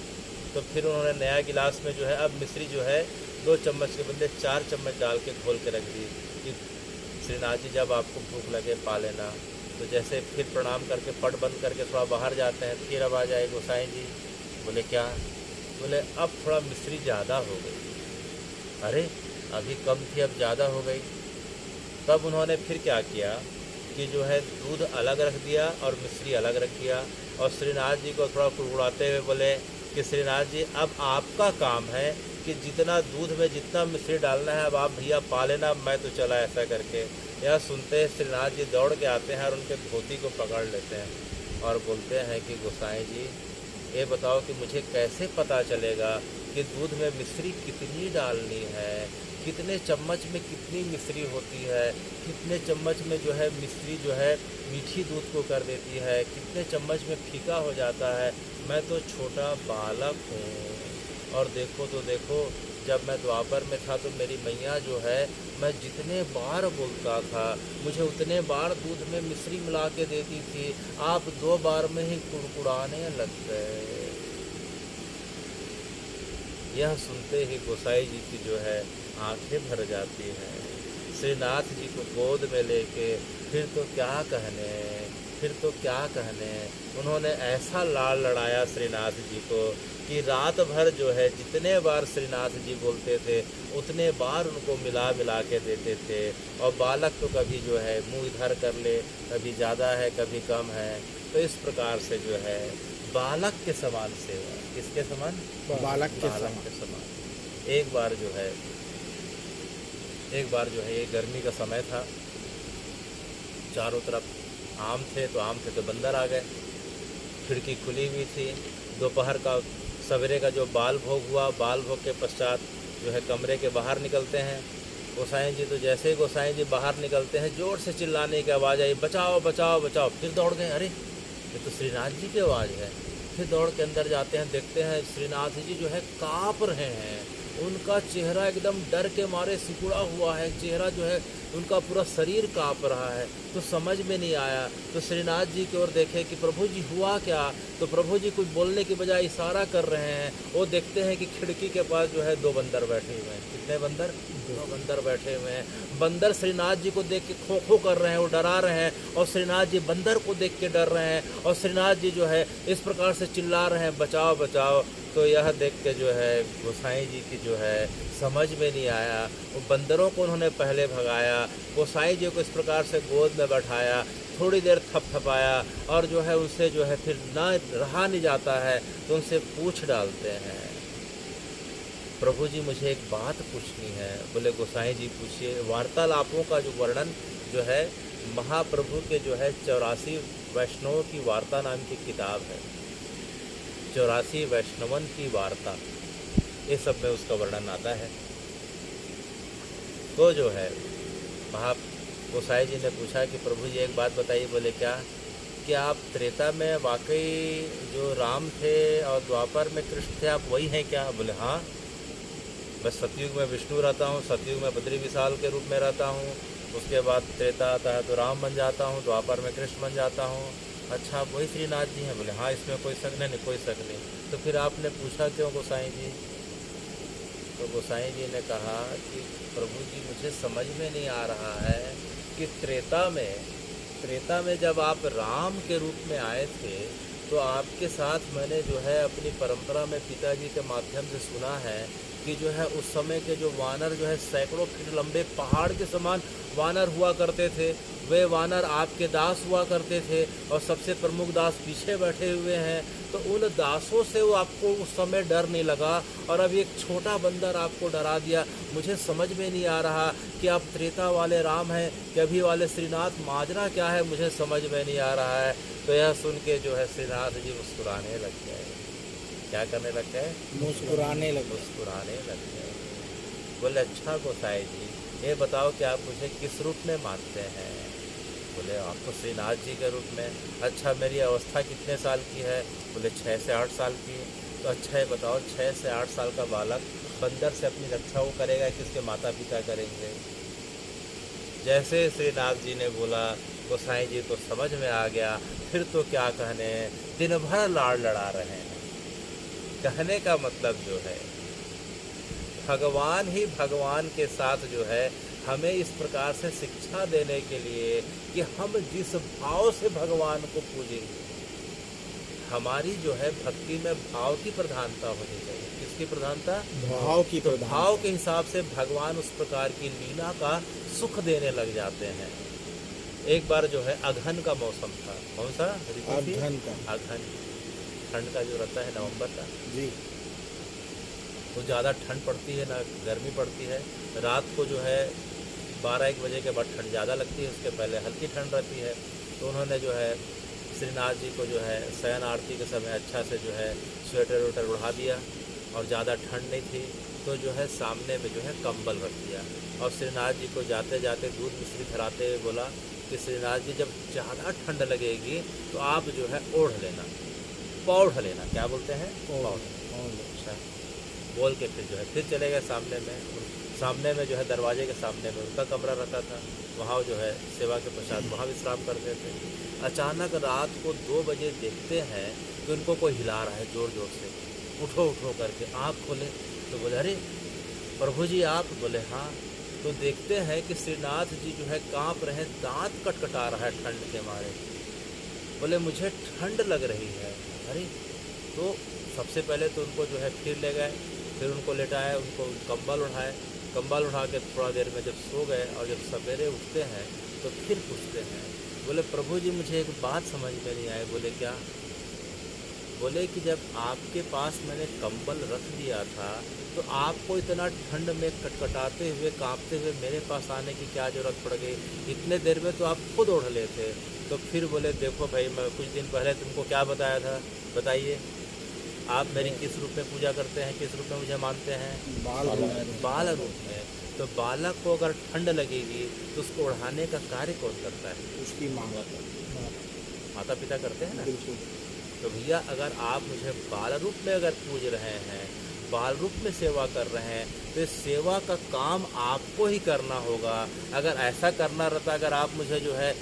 तो फिर उन्होंने नया गिलास में जो है अब मिश्री जो है 2 चम्मच के बदले 4 चम्मच डाल के घोल के रख दी कि श्रीनाथ जी जब आपको भूख लगे पा लेना। तो जैसे फिर प्रणाम करके पट बंद करके थोड़ा बाहर जाते हैं, फिर अब आ जाए गोसाई जी। बोले क्या? बोले अब थोड़ा मिश्री ज़्यादा हो गई। अरे अभी कम थी अब ज़्यादा हो गई। तब उन्होंने फिर क्या किया कि जो है दूध अलग रख दिया और मिश्री अलग रख दिया और श्रीनाथ जी को थोड़ा कुड़कुड़ाते हुए बोले कि श्रीनाथ जी अब आपका काम है कि जितना दूध में जितना मिश्री डालना है अब आप भैया पा लेना, मैं तो चला। ऐसा करके यह सुनते हैं श्रीनाथ जी दौड़ के आते हैं और उनके धोती को पकड़ लेते हैं और बोलते हैं कि गोसाई जी ये बताओ कि मुझे कैसे पता चलेगा कि दूध में मिश्री कितनी डालनी है, कितने चम्मच में कितनी मिश्री होती है, कितने चम्मच में जो है मिश्री जो है मीठी दूध को कर देती है, कितने चम्मच में फीका हो जाता है। मैं तो छोटा बालक हूँ। और देखो तो देखो, जब मैं द्वापर में था तो मेरी मैया जो है मैं जितने बार बोलता था मुझे उतने बार दूध में मिश्री मिला के देती थी, आप 2 बार में ही कुड़कुड़ाने लग गए। यह सुनते ही गोसाई जी की जो है आंखें भर जाती हैं। श्रीनाथ जी को गोद में लेके फिर तो क्या कहने, उन्होंने ऐसा लाड़ लड़ाया श्रीनाथ जी को कि रात भर जो है जितने बार श्रीनाथ जी बोलते थे उतने बार उनको मिला के देते थे। और बालक तो कभी जो है मुंह इधर कर ले, कभी ज़्यादा है कभी कम है। तो इस प्रकार से जो है बालक के समान सेवा। किसके समान? बालक के समान। एक बार जो है ये गर्मी का समय था, चारों तरफ आम थे तो बंदर आ गए। खिड़की खुली हुई थी। दोपहर का सवेरे का जो बाल भोग हुआ, बाल भोग के पश्चात जो है कमरे के बाहर निकलते हैं गोसाई जी। तो जैसे ही गोसाई जी बाहर निकलते हैं जोर से चिल्लाने की आवाज़ आई, बचाओ बचाओ बचाओ। फिर दौड़ गए, अरे ये तो श्रीनाथ जी की आवाज़ है। फिर दौड़ के अंदर जाते हैं, देखते हैं श्रीनाथ जी जो है काँप रहे हैं। उनका चेहरा एकदम डर के मारे सिकुड़ा हुआ है, चेहरा जो है उनका पूरा शरीर काँप रहा है। तो समझ में नहीं आया, तो श्रीनाथ जी की ओर देखे कि प्रभु जी हुआ क्या। तो प्रभु जी कुछ बोलने की बजाय इशारा कर रहे हैं। वो देखते हैं कि खिड़की के पास जो है 2 बंदर बैठे हुए हैं। कितने बंदर? 2 बंदर बैठे हुए हैं। बंदर श्रीनाथ जी को देख के खो खो कर रहे हैं, वो डरा रहे हैं, और श्रीनाथ जी बंदर को देख के डर रहे हैं, और श्रीनाथ जी जो है इस प्रकार से चिल्ला रहे हैं, बचाओ बचाओ। तो यह देख के जो है गोसाई जी की जो है समझ में नहीं आया। वो बंदरों को उन्होंने पहले भगाया, गोसाई जी को इस प्रकार से गोद में बैठाया, थोड़ी देर थपथपाया, और जो है उनसे जो है फिर ना रहा नहीं जाता है, तो उनसे पूछ डालते हैं, प्रभु जी मुझे एक बात पूछनी है। बोले गोसाई जी पूछिए। वार्तालापों का जो वर्णन जो है महाप्रभु के जो है 84 वैष्णवों की वार्ता नाम की किताब है, 84 वैष्णवन की वार्ता, ये सब में उसका वर्णन आता है। तो जो है गोसाई जी ने पूछा कि प्रभु जी एक बात बताइए। बोले क्या? कि आप त्रेता में वाकई जो राम थे और द्वापर में कृष्ण थे, आप वही हैं क्या? बोले हाँ, बस सतयुग में विष्णु रहता हूँ, सतयुग में बद्री विशाल के रूप में रहता हूँ, उसके बाद त्रेता आता है तो राम बन जाता हूँ, द्वापर में कृष्ण बन जाता हूँ। अच्छा, आप वही श्रीनाथ जी हैं? बोले हाँ, इसमें कोई शक नहीं, कोई शक नहीं। तो फिर आपने पूछा क्यों गोसाई जी? तो गोसाई जी ने कहा कि प्रभु जी मुझे समझ में नहीं आ रहा है कि त्रेता में जब आप राम के रूप में आए थे, तो आपके साथ मैंने जो है अपनी परंपरा में पिताजी के माध्यम से सुना है कि जो है उस समय के जो वानर जो है सैकड़ों फीट लंबे पहाड़ के समान वानर हुआ करते थे। वे वानर आपके दास हुआ करते थे, और सबसे प्रमुख दास पीछे बैठे हुए हैं। तो उन दासों से वो आपको उस समय डर नहीं लगा, और अब एक छोटा बंदर आपको डरा दिया। मुझे समझ में नहीं आ रहा कि आप त्रेता वाले राम हैं कि अभी वाले श्रीनाथ, माजरा क्या है मुझे समझ में नहीं आ रहा है। तो यह सुन के जो है श्रीनाथ जी मुस्कुराने लग गए। क्या करने लग गए? मुस्कुराने लगे। मुस्कुराने लग गए। बोले अच्छा गोसाई जी, ये बताओ कि आप मुझे किस रूप में मानते हैं? बोले आपको श्रीनाथ जी के रूप में। अच्छा, मेरी अवस्था कितने साल की है? बोले 6 से 8 साल की। तो अच्छा ये बताओ, 6 से 8 साल का बालक बंदर से अपनी रक्षा वो करेगा कि उसके माता पिता करेंगे? जैसे श्रीनाथ जी ने बोला, गोसाई जी को समझ में आ गया। फिर तो क्या कहने, दिन भर लाड़ लड़ा रहे हैं। कहने का मतलब जो है, भगवान ही भगवान के साथ जो है हमें इस प्रकार से शिक्षा देने के लिए कि हम जिस भाव से भगवान को पूजेंगे, हमारी जो है भक्ति में भाव की प्रधानता होनी चाहिए। किसकी प्रधानता? भाव की तो प्रधानता। भाव के हिसाब से भगवान उस प्रकार की लीला का सुख देने लग जाते हैं। एक बार जो है अघन का मौसम था। कौन सा ऋतु थी? अघन का। अघन, ठंड का जो रहता है नवंबर का जी। तो ज़्यादा ठंड पड़ती है ना गर्मी पड़ती है। रात को जो है 12-1 बजे के बाद ठंड ज़्यादा लगती है, उसके पहले हल्की ठंड रहती है। तो उन्होंने जो है श्रीनाथ जी को जो है शयन आरती के समय अच्छा से जो है स्वेटर वेटर उड़ा दिया, और ज़्यादा ठंड नहीं थी तो जो है सामने में जो है कंबल रख दिया, और श्रीनाथ जी को जाते जाते दूध मिश्री धराते हुए बोला कि श्रीनाथ जी जब ज़्यादा ठंड लगेगी तो आप जो है ओढ़ लेना, पौढ़ लेना। क्या बोलते हैं? पौढ़। अच्छा, बोल के फिर जो है फिर चले गए सामने में जो है दरवाजे के सामने में उनका कमरा रहता था। वहाँ जो है सेवा के पश्चात वहाँ विश्राम करते थे। अचानक रात को 2 बजे देखते हैं कि उनको कोई हिला रहा है ज़ोर ज़ोर से, उठो उठो करके। आँख खोले तो बोले अरे प्रभु जी आप? बोले हाँ। तो देखते हैं कि श्रीनाथ जी जो है काँप रहे हैं, दांत कटकटा रहा है ठंड के मारे। बोले मुझे ठंड लग रही है। अरे, तो सबसे पहले तो उनको जो है फिर ले गए, फिर उनको लेटाए, उनको कंबल उठाए, कंबल उठा के थोड़ा देर में जब सो गए, और जब सवेरे उठते हैं तो फिर पूछते हैं, बोले प्रभु जी मुझे एक बात समझ में नहीं आई। बोले क्या? बोले कि जब आपके पास मैंने कंबल रख दिया था तो आपको इतना ठंड में कटकटाते हुए कांपते हुए मेरे पास आने की क्या ज़रूरत पड़ गई? इतने देर में तो आप खुद ओढ़ लेते। तो फिर बोले देखो भाई, मैं कुछ दिन पहले तुमको क्या बताया था, बताइए आप मेरी किस रूप में पूजा करते हैं, किस रूप में मुझे मानते हैं? बाल रूप में। तो बालक को अगर ठंड लगेगी तो उसको ओढ़ाने का कार्य कौन करता है? उसकी माँ। माता पिता करते हैं ना। बिल्कुल। तो भैया अगर आप मुझे बाल रूप में अगर पूज रहे हैं, बाल रूप में सेवा कर रहे हैं, तो इस सेवा का काम आपको ही करना होगा। अगर ऐसा करना रहता, अगर आप मुझे जो है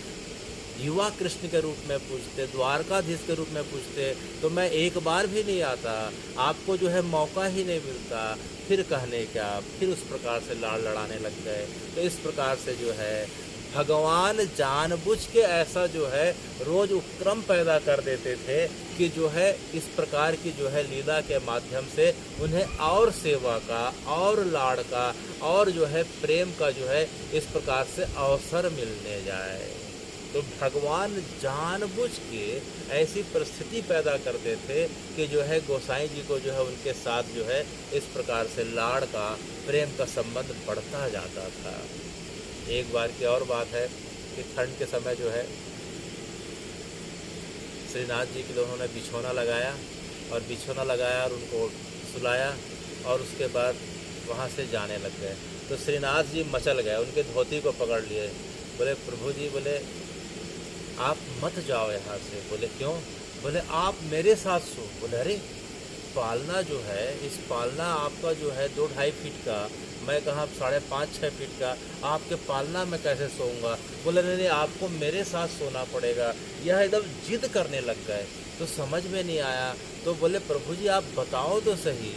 युवा कृष्ण के रूप में पूछते, द्वारकाधीश के रूप में पूछते, तो मैं एक बार भी नहीं आता, आपको जो है मौका ही नहीं मिलता। फिर कहने क्या, फिर उस प्रकार से लाड़ लड़ाने लग गए। तो इस प्रकार से जो है भगवान जानबूझ के ऐसा जो है रोज उपक्रम पैदा कर देते थे कि जो है इस प्रकार की जो है लीला के माध्यम से उन्हें और सेवा का और लाड़ का और जो है प्रेम का जो है इस प्रकार से अवसर मिलने जाए। तो भगवान जानबूझ के ऐसी परिस्थिति पैदा करते थे कि जो है गोसाई जी को जो है उनके साथ जो है इस प्रकार से लाड़ का प्रेम का संबंध बढ़ता जाता था। एक बार की और बात है कि ठंड के समय जो है श्रीनाथ जी के लिए उन्होंने बिछौना लगाया और उनको सुलाया और उसके बाद वहाँ से जाने लग गए। तो श्रीनाथ जी मचल गए, उनके धोती को पकड़ लिए, बोले प्रभु जी, बोले आप मत जाओ यहाँ से। बोले क्यों? बोले आप मेरे साथ सो। बोले अरे पालना जो है, इस पालना आपका जो है 2-2.5 फीट का, मैं कहाँ 5.5-6 फीट का, आपके पालना में कैसे सोऊंगा? बोले नहीं, आपको मेरे साथ सोना पड़ेगा। यह एकदम जिद करने लग गए। तो समझ में नहीं आया। तो बोले प्रभु जी आप बताओ तो सही,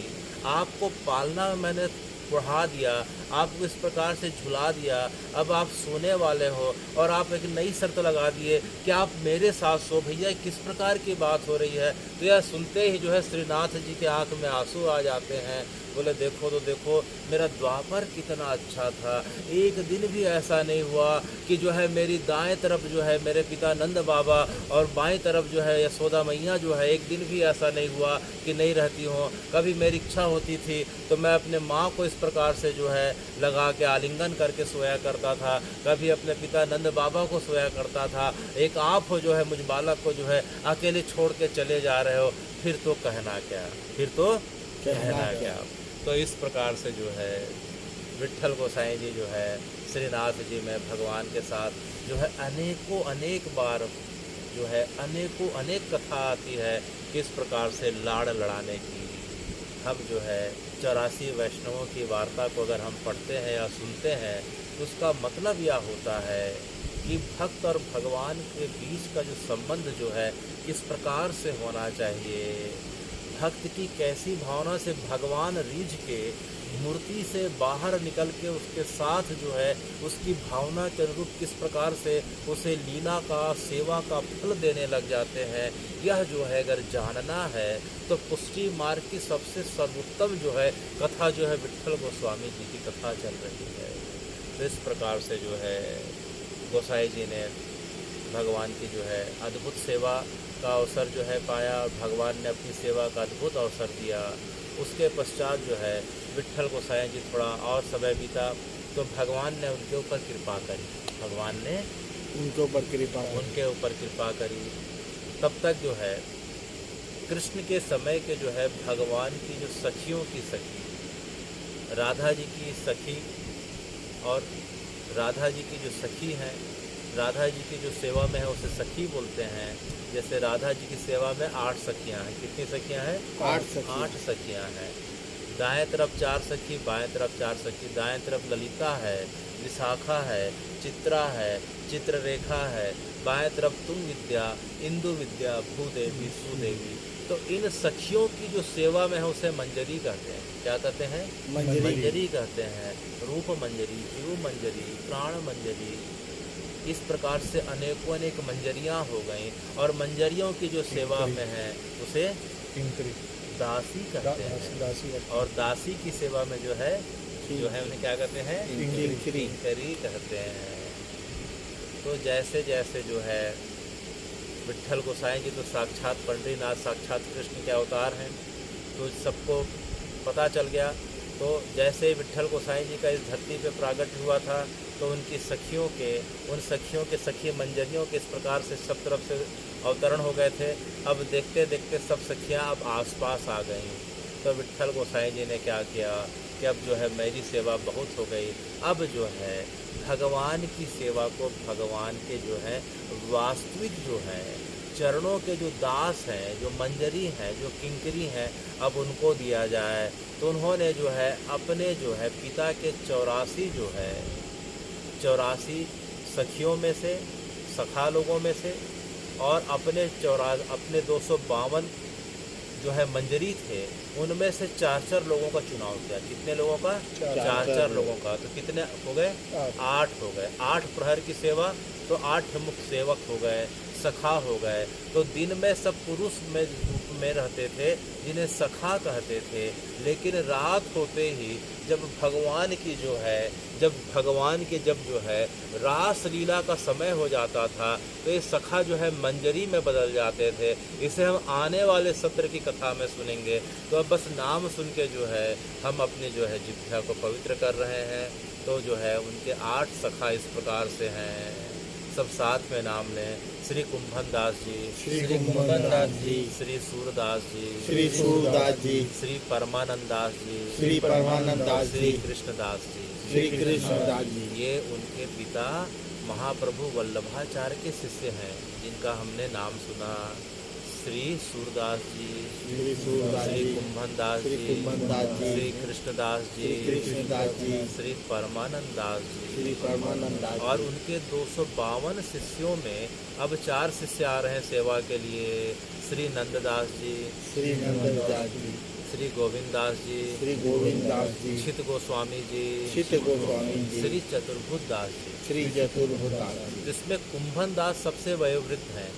आपको पालना मैंने बढ़ा दिया, आपको इस प्रकार से झुला दिया, अब आप सोने वाले हो और आप एक नई शर्त लगा दिए कि आप मेरे साथ सो। भैया किस प्रकार की बात हो रही है? तो यह सुनते ही जो है श्रीनाथ जी के आंख में आंसू आ जाते हैं। बोले देखो तो देखो, मेरा द्वापर कितना अच्छा था, एक दिन भी ऐसा नहीं हुआ कि जो है मेरी दाएं तरफ जो है मेरे पिता नंद बाबा और बाएं तरफ जो है यशोदा मैया जो है, एक दिन भी ऐसा नहीं हुआ कि नहीं रहती हो। कभी मेरी इच्छा होती थी तो मैं अपने माँ को इस प्रकार से जो है लगा के आलिंगन करके सोया करता था, कभी अपने पिता नंद बाबा को सोया करता था। एक आप हो जो है मुझ बालक को जो है अकेले छोड़ के चले जा रहे हो, फिर तो कहना क्या, फिर तो कहना क्या। तो इस प्रकार से जो है विट्ठल गोसाई जी जो है श्रीनाथ जी में भगवान के साथ जो है अनेकों अनेक बार जो है अनेकों अनेक कथा आती है किस प्रकार से लाड़ लड़ाने की। हम जो है 84 वैष्णवों की वार्ता को अगर हम पढ़ते हैं या सुनते हैं तो उसका मतलब यह होता है कि भक्त और भगवान के बीच का जो संबंध जो है किस प्रकार से होना चाहिए। भक्त की कैसी भावना से भगवान रीझ के मूर्ति से बाहर निकल के उसके साथ जो है उसकी भावना के अनुरूप किस प्रकार से उसे लीला का सेवा का फल देने लग जाते हैं। यह जो है अगर जानना है तो पुष्टि मार्ग की सबसे सर्वोत्तम जो है कथा जो है विट्ठल गोस्वामी जी की कथा चल रही है। तो इस प्रकार से जो है गोसाई जी ने भगवान की जो है अद्भुत सेवा का अवसर जो है पाया और भगवान ने अपनी सेवा का अद्भुत अवसर दिया। उसके पश्चात जो है विट्ठल गोसाई जी थोड़ा और समय बीता तो भगवान ने उनके ऊपर कृपा करी, भगवान ने उनके ऊपर कृपा करी। तब तक जो है कृष्ण के समय के जो है भगवान की जो सखियों की सखी राधा जी की सखी और राधा जी की जो सखी हैं, राधा जी की जो सेवा में है उसे सखी बोलते हैं। जैसे राधा जी की सेवा में 8 सखियां हैं। कितनी सखियां हैं? 8 सखियां हैं। दाएं तरफ 4 सखी, बाएं तरफ 4 सखी। दाएं तरफ ललिता है, विशाखा है, चित्रा है, चित्ररेखा है। बाएं तरफ तुंग विद्या, इंदु विद्या, भूदेवी, सुदेवी। तो इन सखियों की जो सेवा में है उसे मंजरी कहते हैं। क्या कहते हैं? मंजरी कहते हैं। रूप मंजरी, जीव मंजरी, प्राण मंजरी, इस प्रकार से अनेकों अनेक मंजरियाँ हो गई। और मंजरियों की जो सेवा में है उसे दासी कहते हैं। और दासी की सेवा में जो है उन्हें क्या कहते हैं? किंकरी कहते हैं। तो जैसे जैसे जो है विट्ठल गोसाई जी तो साक्षात पंडरीनाथ, साक्षात कृष्ण के अवतार हैं, तो सबको पता चल गया। तो जैसे विट्ठल गोसाई जी का इस धरती पे प्रागट्य हुआ था तो उनकी सखियों के, उन सखियों के सखी मंजरियों के इस प्रकार से सब तरफ से अवतरण हो गए थे। अब देखते देखते सब सखियां अब आसपास आ गईं। तो विट्ठल गोसाई जी ने क्या किया कि अब जो है मेरी सेवा बहुत हो गई, अब जो है भगवान की सेवा को भगवान के जो है वास्तविक जो है चरणों के जो दास हैं, जो मंजरी हैं, जो किंकरी हैं, अब उनको दिया जाए। तो उन्होंने जो है अपने जो है पिता के 84 जो है 84 सखियों में से, सखा लोगों में से, और अपने 252 जो है मंजरी थे, उनमें से 4 लोगों का चुनाव किया। कितने लोगों का? 4 लोगों का। तो कितने हो गए? 8 हो गए। 8 प्रहर की सेवा, तो 8 मुख्य सेवक हो गए, सखा हो गए। तो दिन में सब पुरुष में रूप में रहते थे, जिन्हें सखा कहते थे। लेकिन रात होते ही जब भगवान की जो है रास लीला का समय हो जाता था, तो ये सखा जो है मंजरी में बदल जाते थे। इसे हम आने वाले सत्र की कथा में सुनेंगे। तो अब बस नाम सुन के जो है हम अपनी जो है जिह्वा को पवित्र कर रहे हैं। तो जो है उनके 8 सखा इस प्रकार से हैं, सब साथ में नाम लें। श्री कुंभन दास जी, श्री कुंभन दास जी, श्री सूरदास जी, श्री सूरदास जी, श्री परमानंद दास जी, श्री परमानंद दास श्री जी, कृष्णदास जी। श्री कृष्णदास जी। ये उनके पिता महाप्रभु वल्लभाचार्य के शिष्य हैं, जिनका हमने नाम सुना। श्री सूरदास जी, श्री सूरदास श्री जी, कुंभन दास श्री जी, कुंभन दास जी, श्री कृष्णदास जी, श्री कृष्णदास जी, श्री परमानंद दास जी। श्री परमानंद दास और जी। उनके 252 शिष्यों में अब 4 शिष्य आ रहे हैं सेवा के लिए। श्री नंददास जी, श्री नंददास जी, श्री गोविंद दास जी, श्री गोविंद दास जी, छित गोस्वामी जी, चित गोस्वामी जी, श्री चतुर्भुज दास जी। श्री चतुर्भुज दास जी। जिसमें कुंभन दास सबसे वयोवृद्ध हैं।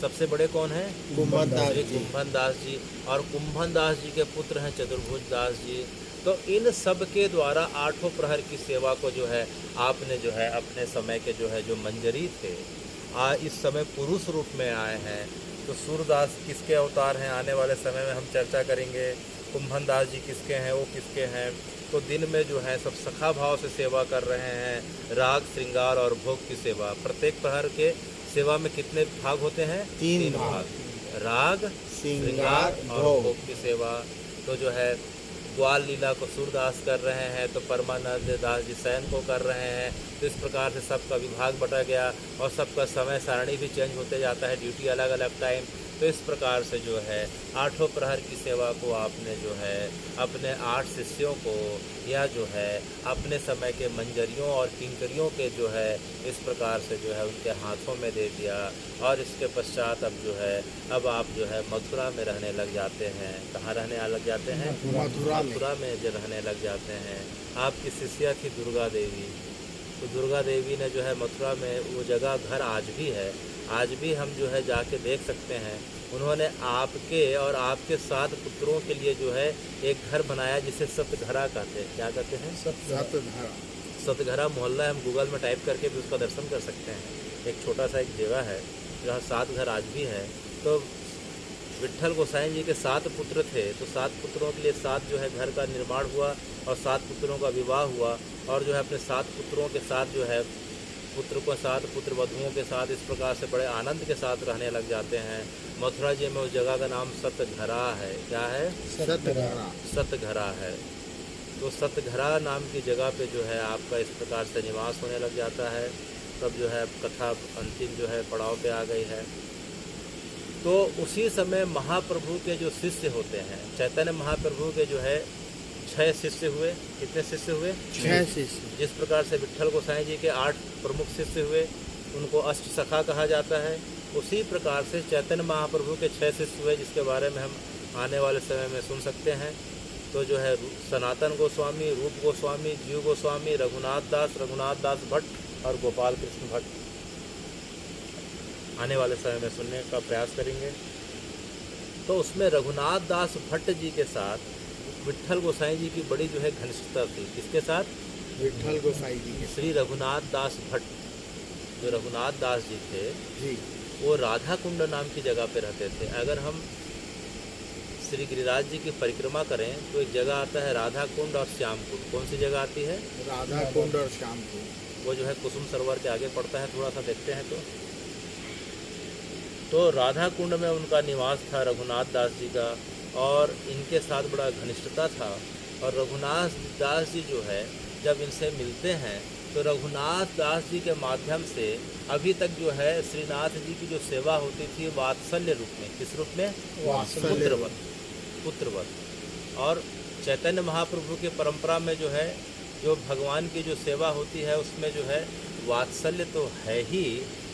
सबसे बड़े कौन हैं? कुंभन दास श्री जी, कुंभन दास जी। और कुंभन दास जी के पुत्र हैं चतुर्भुज दास जी। तो इन सब के द्वारा 8 प्रहर की सेवा को जो है आपने जो है अपने समय के जो है जो मंजरी थे, इस समय पुरुष रूप में आए हैं। तो सूरदास किसके अवतार हैं, आने वाले समय में हम चर्चा करेंगे। कुंभन दास जी किसके हैं, वो किसके हैं। तो दिन में जो है सब सखा भाव से सेवा कर रहे हैं, राग, श्रृंगार और भोग की सेवा। प्रत्येक प्रहर के सेवा में कितने भाग होते हैं? 3 भाग। राग, श्रृंगार और भोग की सेवा। तो जो है ग्वाल लीला को सूरदास कर रहे हैं, तो परमानंद दास जी शयन को कर रहे हैं। तो इस प्रकार से सबका विभाग बटा गया और सबका समय सारणी भी चेंज होते जाता है, ड्यूटी अलग अलग टाइम। तो इस प्रकार से जो है 8 प्रहर की सेवा को आपने जो है अपने 8 शिष्यों को, या जो है अपने समय के मंजरियों और किंकरियों के जो है इस प्रकार से जो है उनके हाथों में दे दिया। और इसके पश्चात अब आप जो है मथुरा में रहने लग जाते हैं। कहाँ रहने लग जाते हैं? मथुरा में जो रहने लग जाते हैं। आपकी शिष्या थी दुर्गा देवी। तो दुर्गा देवी ने जो है मथुरा में वो जगह घर आज भी है, आज भी हम जो है जाके देख सकते हैं। उन्होंने आपके और आपके 7 पुत्रों के लिए जो है एक घर बनाया, जिसे सतघरा कहते हैं। क्या कहते हैं? सतघरा। सतघरा मोहल्ला है, हम गूगल में टाइप करके भी उसका दर्शन कर सकते हैं। एक छोटा सा एक जगह है जहाँ 7 घर आज भी है। तो विट्ठल गोसाई जी के 7 पुत्र थे, तो 7 पुत्रों के लिए 7 जो है घर का निर्माण हुआ और 7 पुत्रों का विवाह हुआ। और जो है अपने 7 पुत्रों के साथ जो है पुत्र वधुओं के साथ इस प्रकार से बड़े आनंद के साथ रहने लग जाते हैं। मथुरा जी में उस जगह का नाम सतघरा है। क्या है? सतघरा। सतघरा है। तो सतघरा नाम की जगह पे जो है आपका इस प्रकार से निवास होने लग जाता है। तब जो है कथा अंतिम जो है पड़ाव पे आ गई है। तो उसी समय महाप्रभु के जो शिष्य होते हैं, चैतन्य महाप्रभु के जो है 6 शिष्य हुए। कितने शिष्य हुए? 6 शिष्य। जिस प्रकार से विट्ठल गोसाई जी के 8 प्रमुख शिष्य हुए, उनको अष्ट सखा कहा जाता है। उसी प्रकार से चैतन्य महाप्रभु के 6 शिष्य हुए, जिसके बारे में हम आने वाले समय में सुन सकते हैं। तो जो है सनातन गोस्वामी, रूप गोस्वामी, जीव गोस्वामी, रघुनाथ दास भट्ट और गोपाल कृष्ण भट्ट आने वाले समय में सुनने का प्रयास करेंगे। तो उसमें रघुनाथ दास भट्ट जी के साथ विट्ठल गोसाई जी की बड़ी जो है घनिष्ठता थी। किसके साथ? विट्ठल गोसाई जी के। श्री रघुनाथ दास भट्ट, जो रघुनाथ दास जी थे जी, वो राधा कुंड नाम की जगह पे रहते थे। अगर हम श्री गिरिराज जी की परिक्रमा करें तो एक जगह आता है राधा कुंड और श्याम कुंड। कौन सी जगह आती है? राधा कुंड और श्याम कुंड। वो जो है कुसुम सरोवर के आगे पड़ता है, थोड़ा सा देखते हैं। तो राधा कुंड में उनका निवास था रघुनाथ दास जी का, और इनके साथ बड़ा घनिष्ठता था। और रघुनाथ दास जी जो है जब इनसे मिलते हैं तो रघुनाथ दास जी के माध्यम से अभी तक जो है श्रीनाथ जी की जो सेवा होती थी वात्सल्य रूप में, किस रूप में? वात्सल्य रूप। पुत्रवत। और चैतन्य महाप्रभु की परंपरा में जो है जो भगवान की जो सेवा होती है उसमें जो है वात्सल्य तो है ही,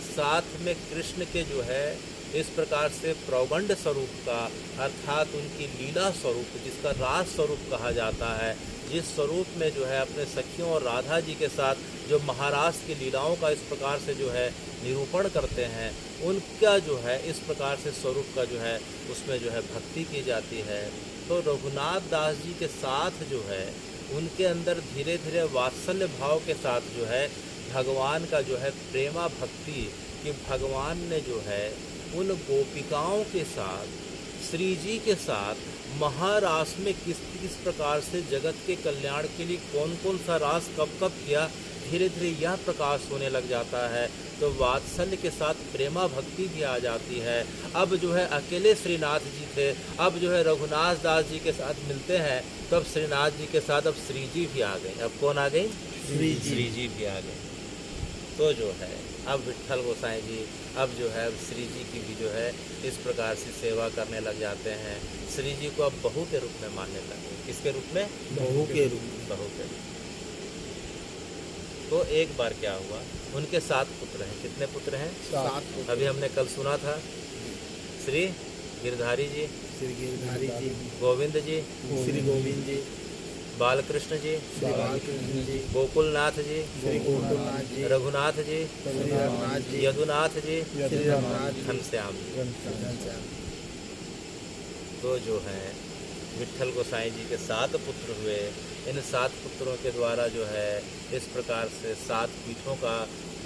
साथ में कृष्ण के जो है इस प्रकार से प्रौगंड स्वरूप का, अर्थात उनकी लीला स्वरूप जिसका रास स्वरूप कहा जाता है, जिस स्वरूप में जो है अपने सखियों और राधा जी के साथ जो महाराज की लीलाओं का इस प्रकार से जो है निरूपण करते हैं, उनका जो है इस प्रकार से स्वरूप का जो है उसमें जो है भक्ति की जाती है। तो रघुनाथ दास जी के साथ जो है उनके अंदर धीरे धीरे वात्सल्य भाव के साथ जो है भगवान का जो है प्रेमा भक्ति कि भगवान ने जो है उन गोपिकाओं के साथ, श्री जी के साथ महारास में किस किस प्रकार से जगत के कल्याण के लिए कौन कौन सा रास कब कब किया, धीरे धीरे यह प्रकाश होने लग जाता है। तो वात्सल्य के साथ प्रेमा भक्ति भी आ जाती है। अब जो है अकेले श्रीनाथ जी थे, अब जो है रघुनाथ दास जी के साथ मिलते हैं, तब श्रीनाथ जी के साथ अब श्री जी भी आ गए। अब कौन आ गई? श्री जी भी आ गए। तो जो है अब विट्ठल गोसाई जी अब जो है श्री जी की भी जो है इस प्रकार से सेवा करने लग जाते हैं। श्री जी को अब बहू के रूप में मानने लगे। किसके रूप में? बहू के रूप में। बहू के रूप में। तो एक बार क्या हुआ, उनके 7 पुत्र हैं। कितने पुत्र हैं? 7। अभी हमने कल सुना था, श्री गिरधारी जी, श्री गिरधारी जी, गोविंद जी, श्री गोविंद जी, बालकृष्ण जी, श्री बालकृष्ण जी, गोकुलनाथ जी, श्री गोकुलनाथ जी, रघुनाथ जी, श्री रघुनाथ जी, यदुनाथ जी, श्री रघुनाथ जी, घनश्याम जी। घनश्याम। तो जो है विट्ठल गोसाई जी के 7 पुत्र हुए। इन 7 पुत्रों के द्वारा जो है इस प्रकार से 7 पीठों का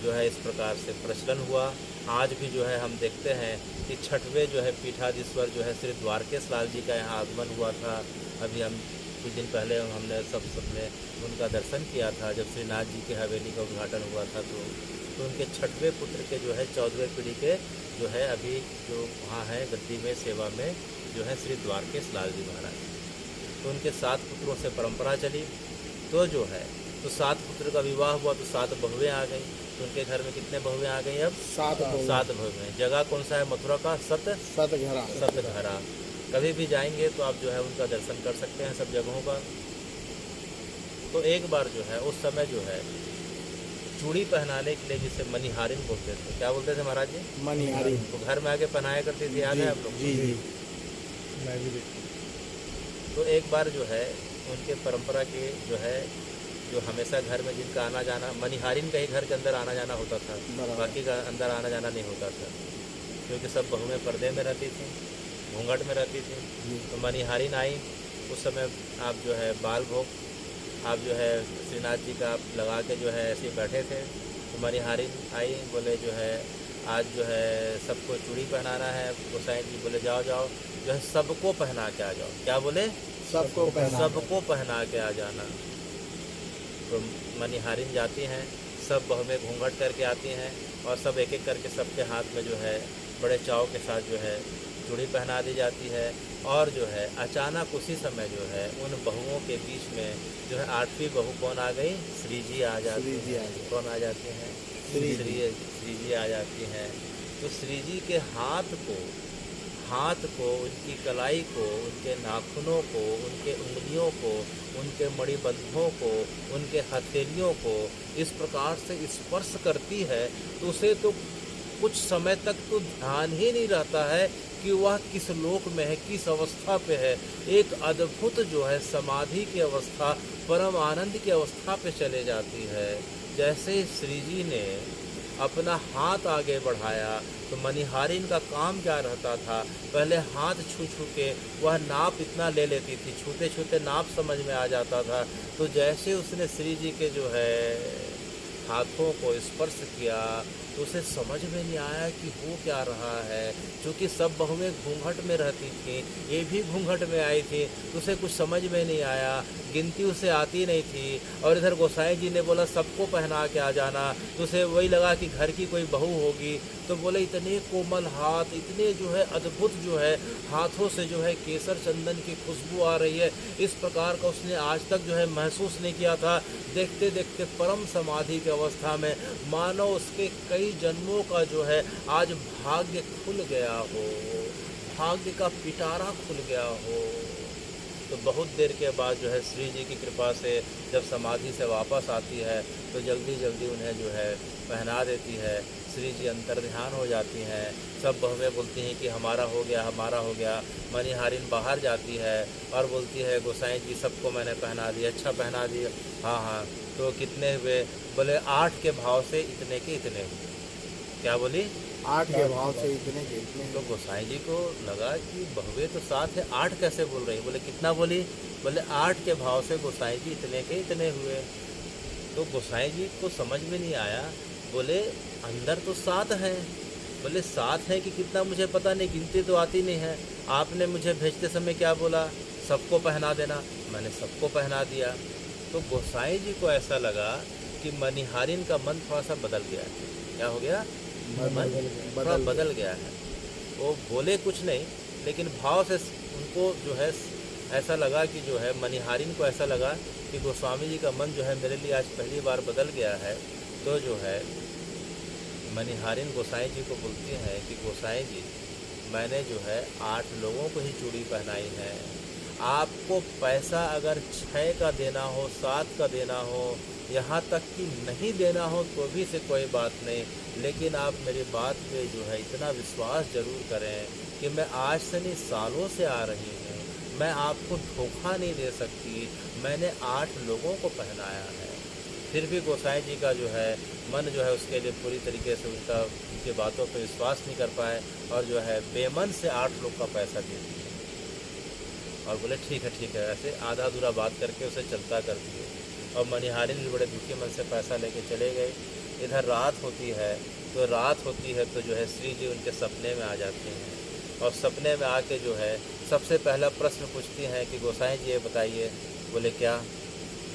जो है इस प्रकार से प्रचलन हुआ। आज भी जो है हम देखते हैं कि 6वें जो है पीठाधीश्वर जो है श्री द्वारकेश लाल जी का यहाँ आगमन हुआ था। अभी हम कुछ दिन पहले हमने सबने उनका दर्शन किया था जब श्रीनाथ जी की हवेली का उद्घाटन हुआ था। तो उनके 6वें पुत्र के जो है 14वें पीढ़ी के जो है अभी जो वहाँ हैं गद्दी में सेवा में जो है श्री द्वारकेश लाल जी महाराज। तो उनके 7 पुत्रों से परंपरा चली। तो जो है तो 7 पुत्र का विवाह हुआ तो 7 बहुएँ आ गई। तो उनके घर में कितने बहुएँ आ गई? अब 7 बहुएँ। जगह कौन सा है? मथुरा का सतघरा। कभी भी जाएंगे तो आप जो है उनका दर्शन कर सकते हैं सब जगहों का। तो एक बार जो है उस समय जो है चूड़ी पहनाने के लिए जिसे मनिहारिन बोलते थे। क्या बोलते थे महाराज जी? मनिहारिन। तो घर में आके पहनाया करते थे, याद है आप लोग? जी जी। तो एक बार जो है उनके परंपरा के जो है जो हमेशा घर में जिनका आना जाना, मनिहारिन का ही घर के अंदर आना जाना होता था, बाकी का अंदर आना जाना नहीं होता था, क्योंकि सब बहुएं पर्दे में रहती थी, घूंघट में रहती थी। तो मनिहारिन आई। उस समय आप जो है बाल भोग आप जो है श्रीनाथ जी का आप लगा के जो है ऐसे बैठे थे। तो मनिहारिन आई, बोले जो है आज जो है सबको चूड़ी पहनाना है। गोसाई जी बोले जाओ जाओ जो है सबको पहना के आ जाओ। क्या बोले? सबको पहना के आ जाना। तो मनिहारिन जाती हैं, सब बहुएं घूंघट करके आती हैं और सब एक एक करके सबके हाथ में जो है बड़े चाव के साथ जो है चूड़ी पहना दी जाती है। और जो है अचानक उसी समय जो है उन बहुओं के बीच में जो है 8वीं बहू कौन आ गई? श्री जी आ जाती है। कौन आ जाती हैं? श्री जी आ जाती हैं। तो श्री जी के हाथ को, उनकी कलाई को, उनके नाखूनों को, उनके उंगलियों को, उनके मणिबंधों को, उनके हथेलियों को इस प्रकार से स्पर्श करती है तो उसे तो कुछ समय तक तो ध्यान ही नहीं रहता है कि वह किस लोक में है, किस अवस्था पे है। एक अद्भुत जो है समाधि की अवस्था, परम आनंद की अवस्था पे चले जाती है। जैसे श्री जी ने अपना हाथ आगे बढ़ाया तो मनिहारिन का काम क्या रहता था? पहले हाथ छू के वह नाप इतना ले लेती थी, छूते छूते नाप समझ में आ जाता था। तो जैसे उसने श्री जी के जो है हाथों को स्पर्श किया तो उसे समझ में नहीं आया कि हो क्या रहा है। क्योंकि सब बहुएं घूंघट में रहती थी, ये भी घूंघट में आई थी, तो उसे कुछ समझ में नहीं आया, गिनती उसे आती नहीं थी। और इधर गोसाई जी ने बोला सबको पहना के आ जाना, तो उसे वही लगा कि घर की कोई बहू होगी। तो बोले इतने कोमल हाथ, इतने जो है अद्भुत जो है हाथों से जो है केसर चंदन की खुशबू आ रही है, इस प्रकार का उसने आज तक जो है महसूस नहीं किया था। देखते देखते परम समाधि की अवस्था में मानो उसके कई जन्मों का जो है आज भाग्य खुल गया हो, भाग्य का पिटारा खुल गया हो। तो बहुत देर के बाद जो है श्री जी की कृपा से जब समाधि से वापस आती है तो जल्दी जल्दी उन्हें जो है पहना देती है। श्री जी अंतर ध्यान हो जाती हैं। सब बहुएं बोलती हैं कि हमारा हो गया, हमारा हो गया। मणिहारिन बाहर जाती है और बोलती है गोसाई जी सबको मैंने पहना दिया, अच्छा पहना दिया। हाँ हाँ, तो कितने हुए? बोले 8 के भाव से इतने के इतने हुए। क्या बोली? 8 के भाव से इतने के इतने। तो गोसाई जी को लगा कि बहुए तो 7 है, 8 कैसे बोल रही? बोले कितना बोली? बोले 8 के भाव से गोसाई जी इतने के इतने हुए। तो गोसाई जी को समझ में नहीं आया। बोले अंदर तो 7 हैं। बोले 7 है कि कितना मुझे पता नहीं, गिनती तो आती नहीं है। आपने मुझे भेजते समय क्या बोला? सबको पहना देना। मैंने सबको पहना दिया। तो गोसाई जी को ऐसा लगा कि मणिहारिन का मन थोड़ा सा बदल गया है। क्या हो गया? मन थोड़ा बदल गया है। वो बोले कुछ नहीं, लेकिन भाव से उनको जो है ऐसा लगा कि जो है मणिहारिन को ऐसा लगा कि गोस्वामी जी का मन जो है मेरे लिए आज पहली बार बदल गया है। तो जो है मणिहारिन गोसाई जी को बोलती हैं कि गोसाई जी मैंने जो है 8 लोगों को ही चूड़ी पहनाई है। आपको पैसा अगर 6 का देना हो, 7 का देना हो, यहाँ तक कि नहीं देना हो तो भी से कोई बात नहीं, लेकिन आप मेरी बात पे जो है इतना विश्वास ज़रूर करें कि मैं आज से नहीं सालों से आ रही हूँ, मैं आपको धोखा नहीं दे सकती। मैंने 8 लोगों को पहनाया है। फिर भी गोसाई जी का जो है मन जो है उसके लिए पूरी तरीके से उनकी बातों पे विश्वास नहीं कर पाए और जो है बेमन से 8 लोग का पैसा दे दिए और बोले ठीक है, ऐसे आधा अधूरा बात करके उसे चलता कर दिए। और मणिहारिन भी बड़े दुखी मन से पैसा लेके चले गए। इधर रात होती है तो जो है श्री जी उनके सपने में आ जाते हैं और सपने में आके जो है सबसे पहला प्रश्न पूछती हैं कि गोसाई जी ये बताइए। बोले क्या?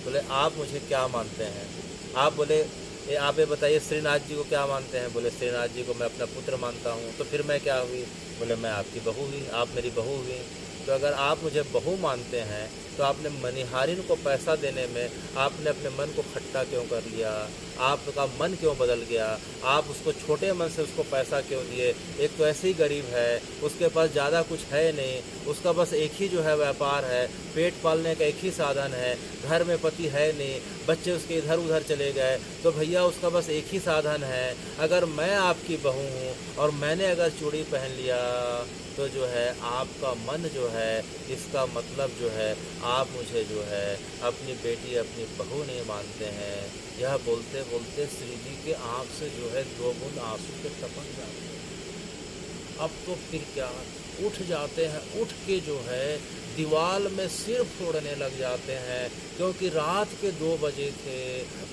बोले आप मुझे क्या मानते हैं? आप बोले आप ये बताइए श्रीनाथ जी को क्या मानते हैं? बोले श्रीनाथ जी को मैं अपना पुत्र मानता हूँ। तो फिर मैं क्या हुई? बोले मैं आपकी बहू हुई, आप मेरी बहू हुई। तो अगर आप मुझे बहू मानते हैं तो आपने मणिहारिन को पैसा देने में आपने अपने मन को खट्टा क्यों कर लिया? आपका मन क्यों बदल गया? आप उसको छोटे मन से उसको पैसा क्यों दिए? एक तो ऐसे ही गरीब है, उसके पास ज़्यादा कुछ है नहीं, उसका बस एक ही जो है व्यापार है, पेट पालने का एक ही साधन है, घर में पति है नहीं, बच्चे उसके इधर उधर चले गए, तो भैया उसका बस एक ही साधन है। अगर मैं आपकी बहू हूँ और मैंने अगर चूड़ी पहन लिया तो जो है आपका मन जो है, इसका मतलब जो है आप मुझे जो है अपनी बेटी, अपनी बहू नहीं मानते हैं। यह बोलते बोलते श्री जी के आँख से जो है 2 बूंद आंसू के टपक जाते हैं। अब तो फिर क्या, उठ जाते हैं, उठ के जो है दीवाल में सिर फोड़ने लग जाते हैं, क्योंकि रात के 2 बजे थे।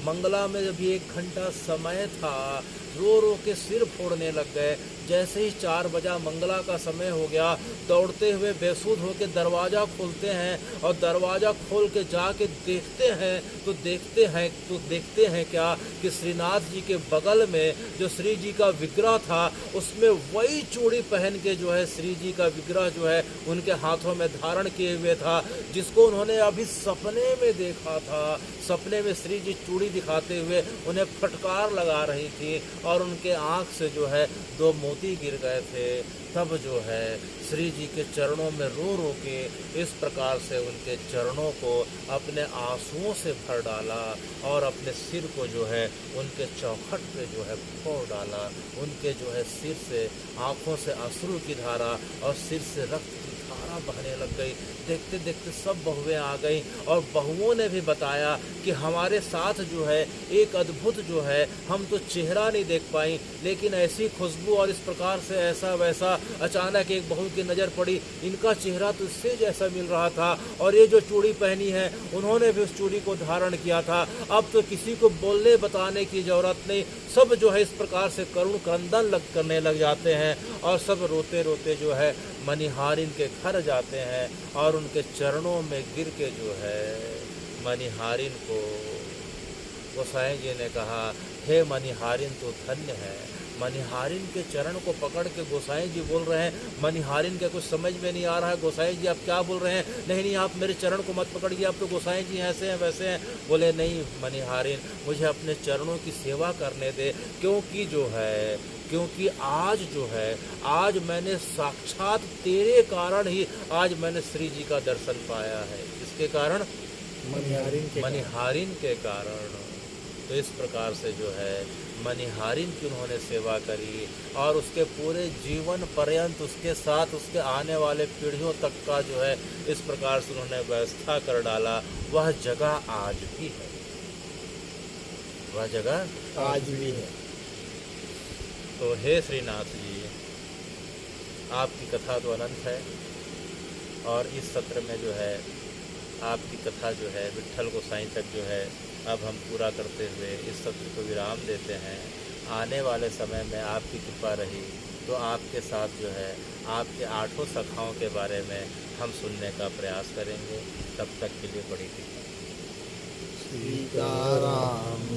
मंगला में अभी 1 घंटा समय था। रो रो के सिर फोड़ने लग गए। जैसे ही 4 बजा मंगला का समय हो गया, दौड़ते हुए बेसुध होकर दरवाज़ा खोलते हैं और दरवाज़ा खोल के जाके देखते हैं क्या कि श्रीनाथ जी के बगल में जो श्री जी का विग्रह था उसमें वही चूड़ी पहन के जो है श्री जी का विग्रह जो है उनके हाथों में धारण किए हुए था, जिसको उन्होंने अभी सपने में देखा था। सपने में श्री जी चूड़ी दिखाते हुए उन्हें फटकार लगा रही थी और उनके आँख से जो है 2 मोती गिर गए थे। तब जो है श्री जी के चरणों में रो रो के इस प्रकार से उनके चरणों को अपने आंसुओं से भर डाला और अपने सिर को जो है उनके चौखट पे जो है फोड़ डाला। उनके जो है सिर से, आँखों से अश्रु की धारा और सिर से रक्त की धारा बहने लग गई। देखते देखते सब बहुएं आ गई और बहुओं ने भी बताया कि हमारे साथ जो है एक अद्भुत जो है, हम तो चेहरा नहीं देख पाई, लेकिन ऐसी खुशबू और इस प्रकार से ऐसा वैसा। अचानक एक बहू की नज़र पड़ी, इनका चेहरा तो इससे जैसा मिल रहा था, और ये जो चूड़ी पहनी है उन्होंने भी उस चूड़ी को धारण किया था। अब तो किसी को बोलने बताने की ज़रूरत नहीं, सब जो है इस प्रकार से करुण क्रंदन करने लग जाते हैं, और सब रोते रोते जो है मनिहारिन के घर जाते हैं और उनके चरणों में गिर के जो है मनिहारिन को गोसाई जी ने कहा, हे मनिहारिन तो धन्य है। मनिहारिन के चरण को पकड़ के गोसाई जी बोल रहे हैं, मनिहारिन के कुछ समझ में नहीं आ रहा है, गोसाई जी आप क्या बोल रहे हैं? नहीं नहीं, आप मेरे चरण को मत पकड़िए, आप तो गोसाई जी ऐसे हैं वैसे हैं। बोले नहीं मनिहारिन, मुझे अपने चरणों की सेवा करने दे, क्योंकि आज जो है, आज मैंने साक्षात तेरे कारण ही आज मैंने श्री जी का दर्शन पाया है। किसके कारण? मनिहारिन के कारण। तो इस प्रकार से जो है मनिहारिन की उन्होंने सेवा करी, और उसके पूरे जीवन पर्यंत उसके साथ उसके आने वाले पीढ़ियों तक का जो है इस प्रकार से उन्होंने व्यवस्था कर डाला। वह जगह आज भी है, वह जगह आज भी है। तो हे श्रीनाथ जी, आपकी कथा तो अनंत है, और इस सत्र में जो है आपकी कथा जो है विट्ठल गोसाई तक जो है अब हम पूरा करते हुए इस सत्र को विराम देते हैं। आने वाले समय में आपकी कृपा रही तो आपके साथ जो है आपके 8 सखाओं के बारे में हम सुनने का प्रयास करेंगे। तब तक के लिए बड़ी कृपा। सीताराम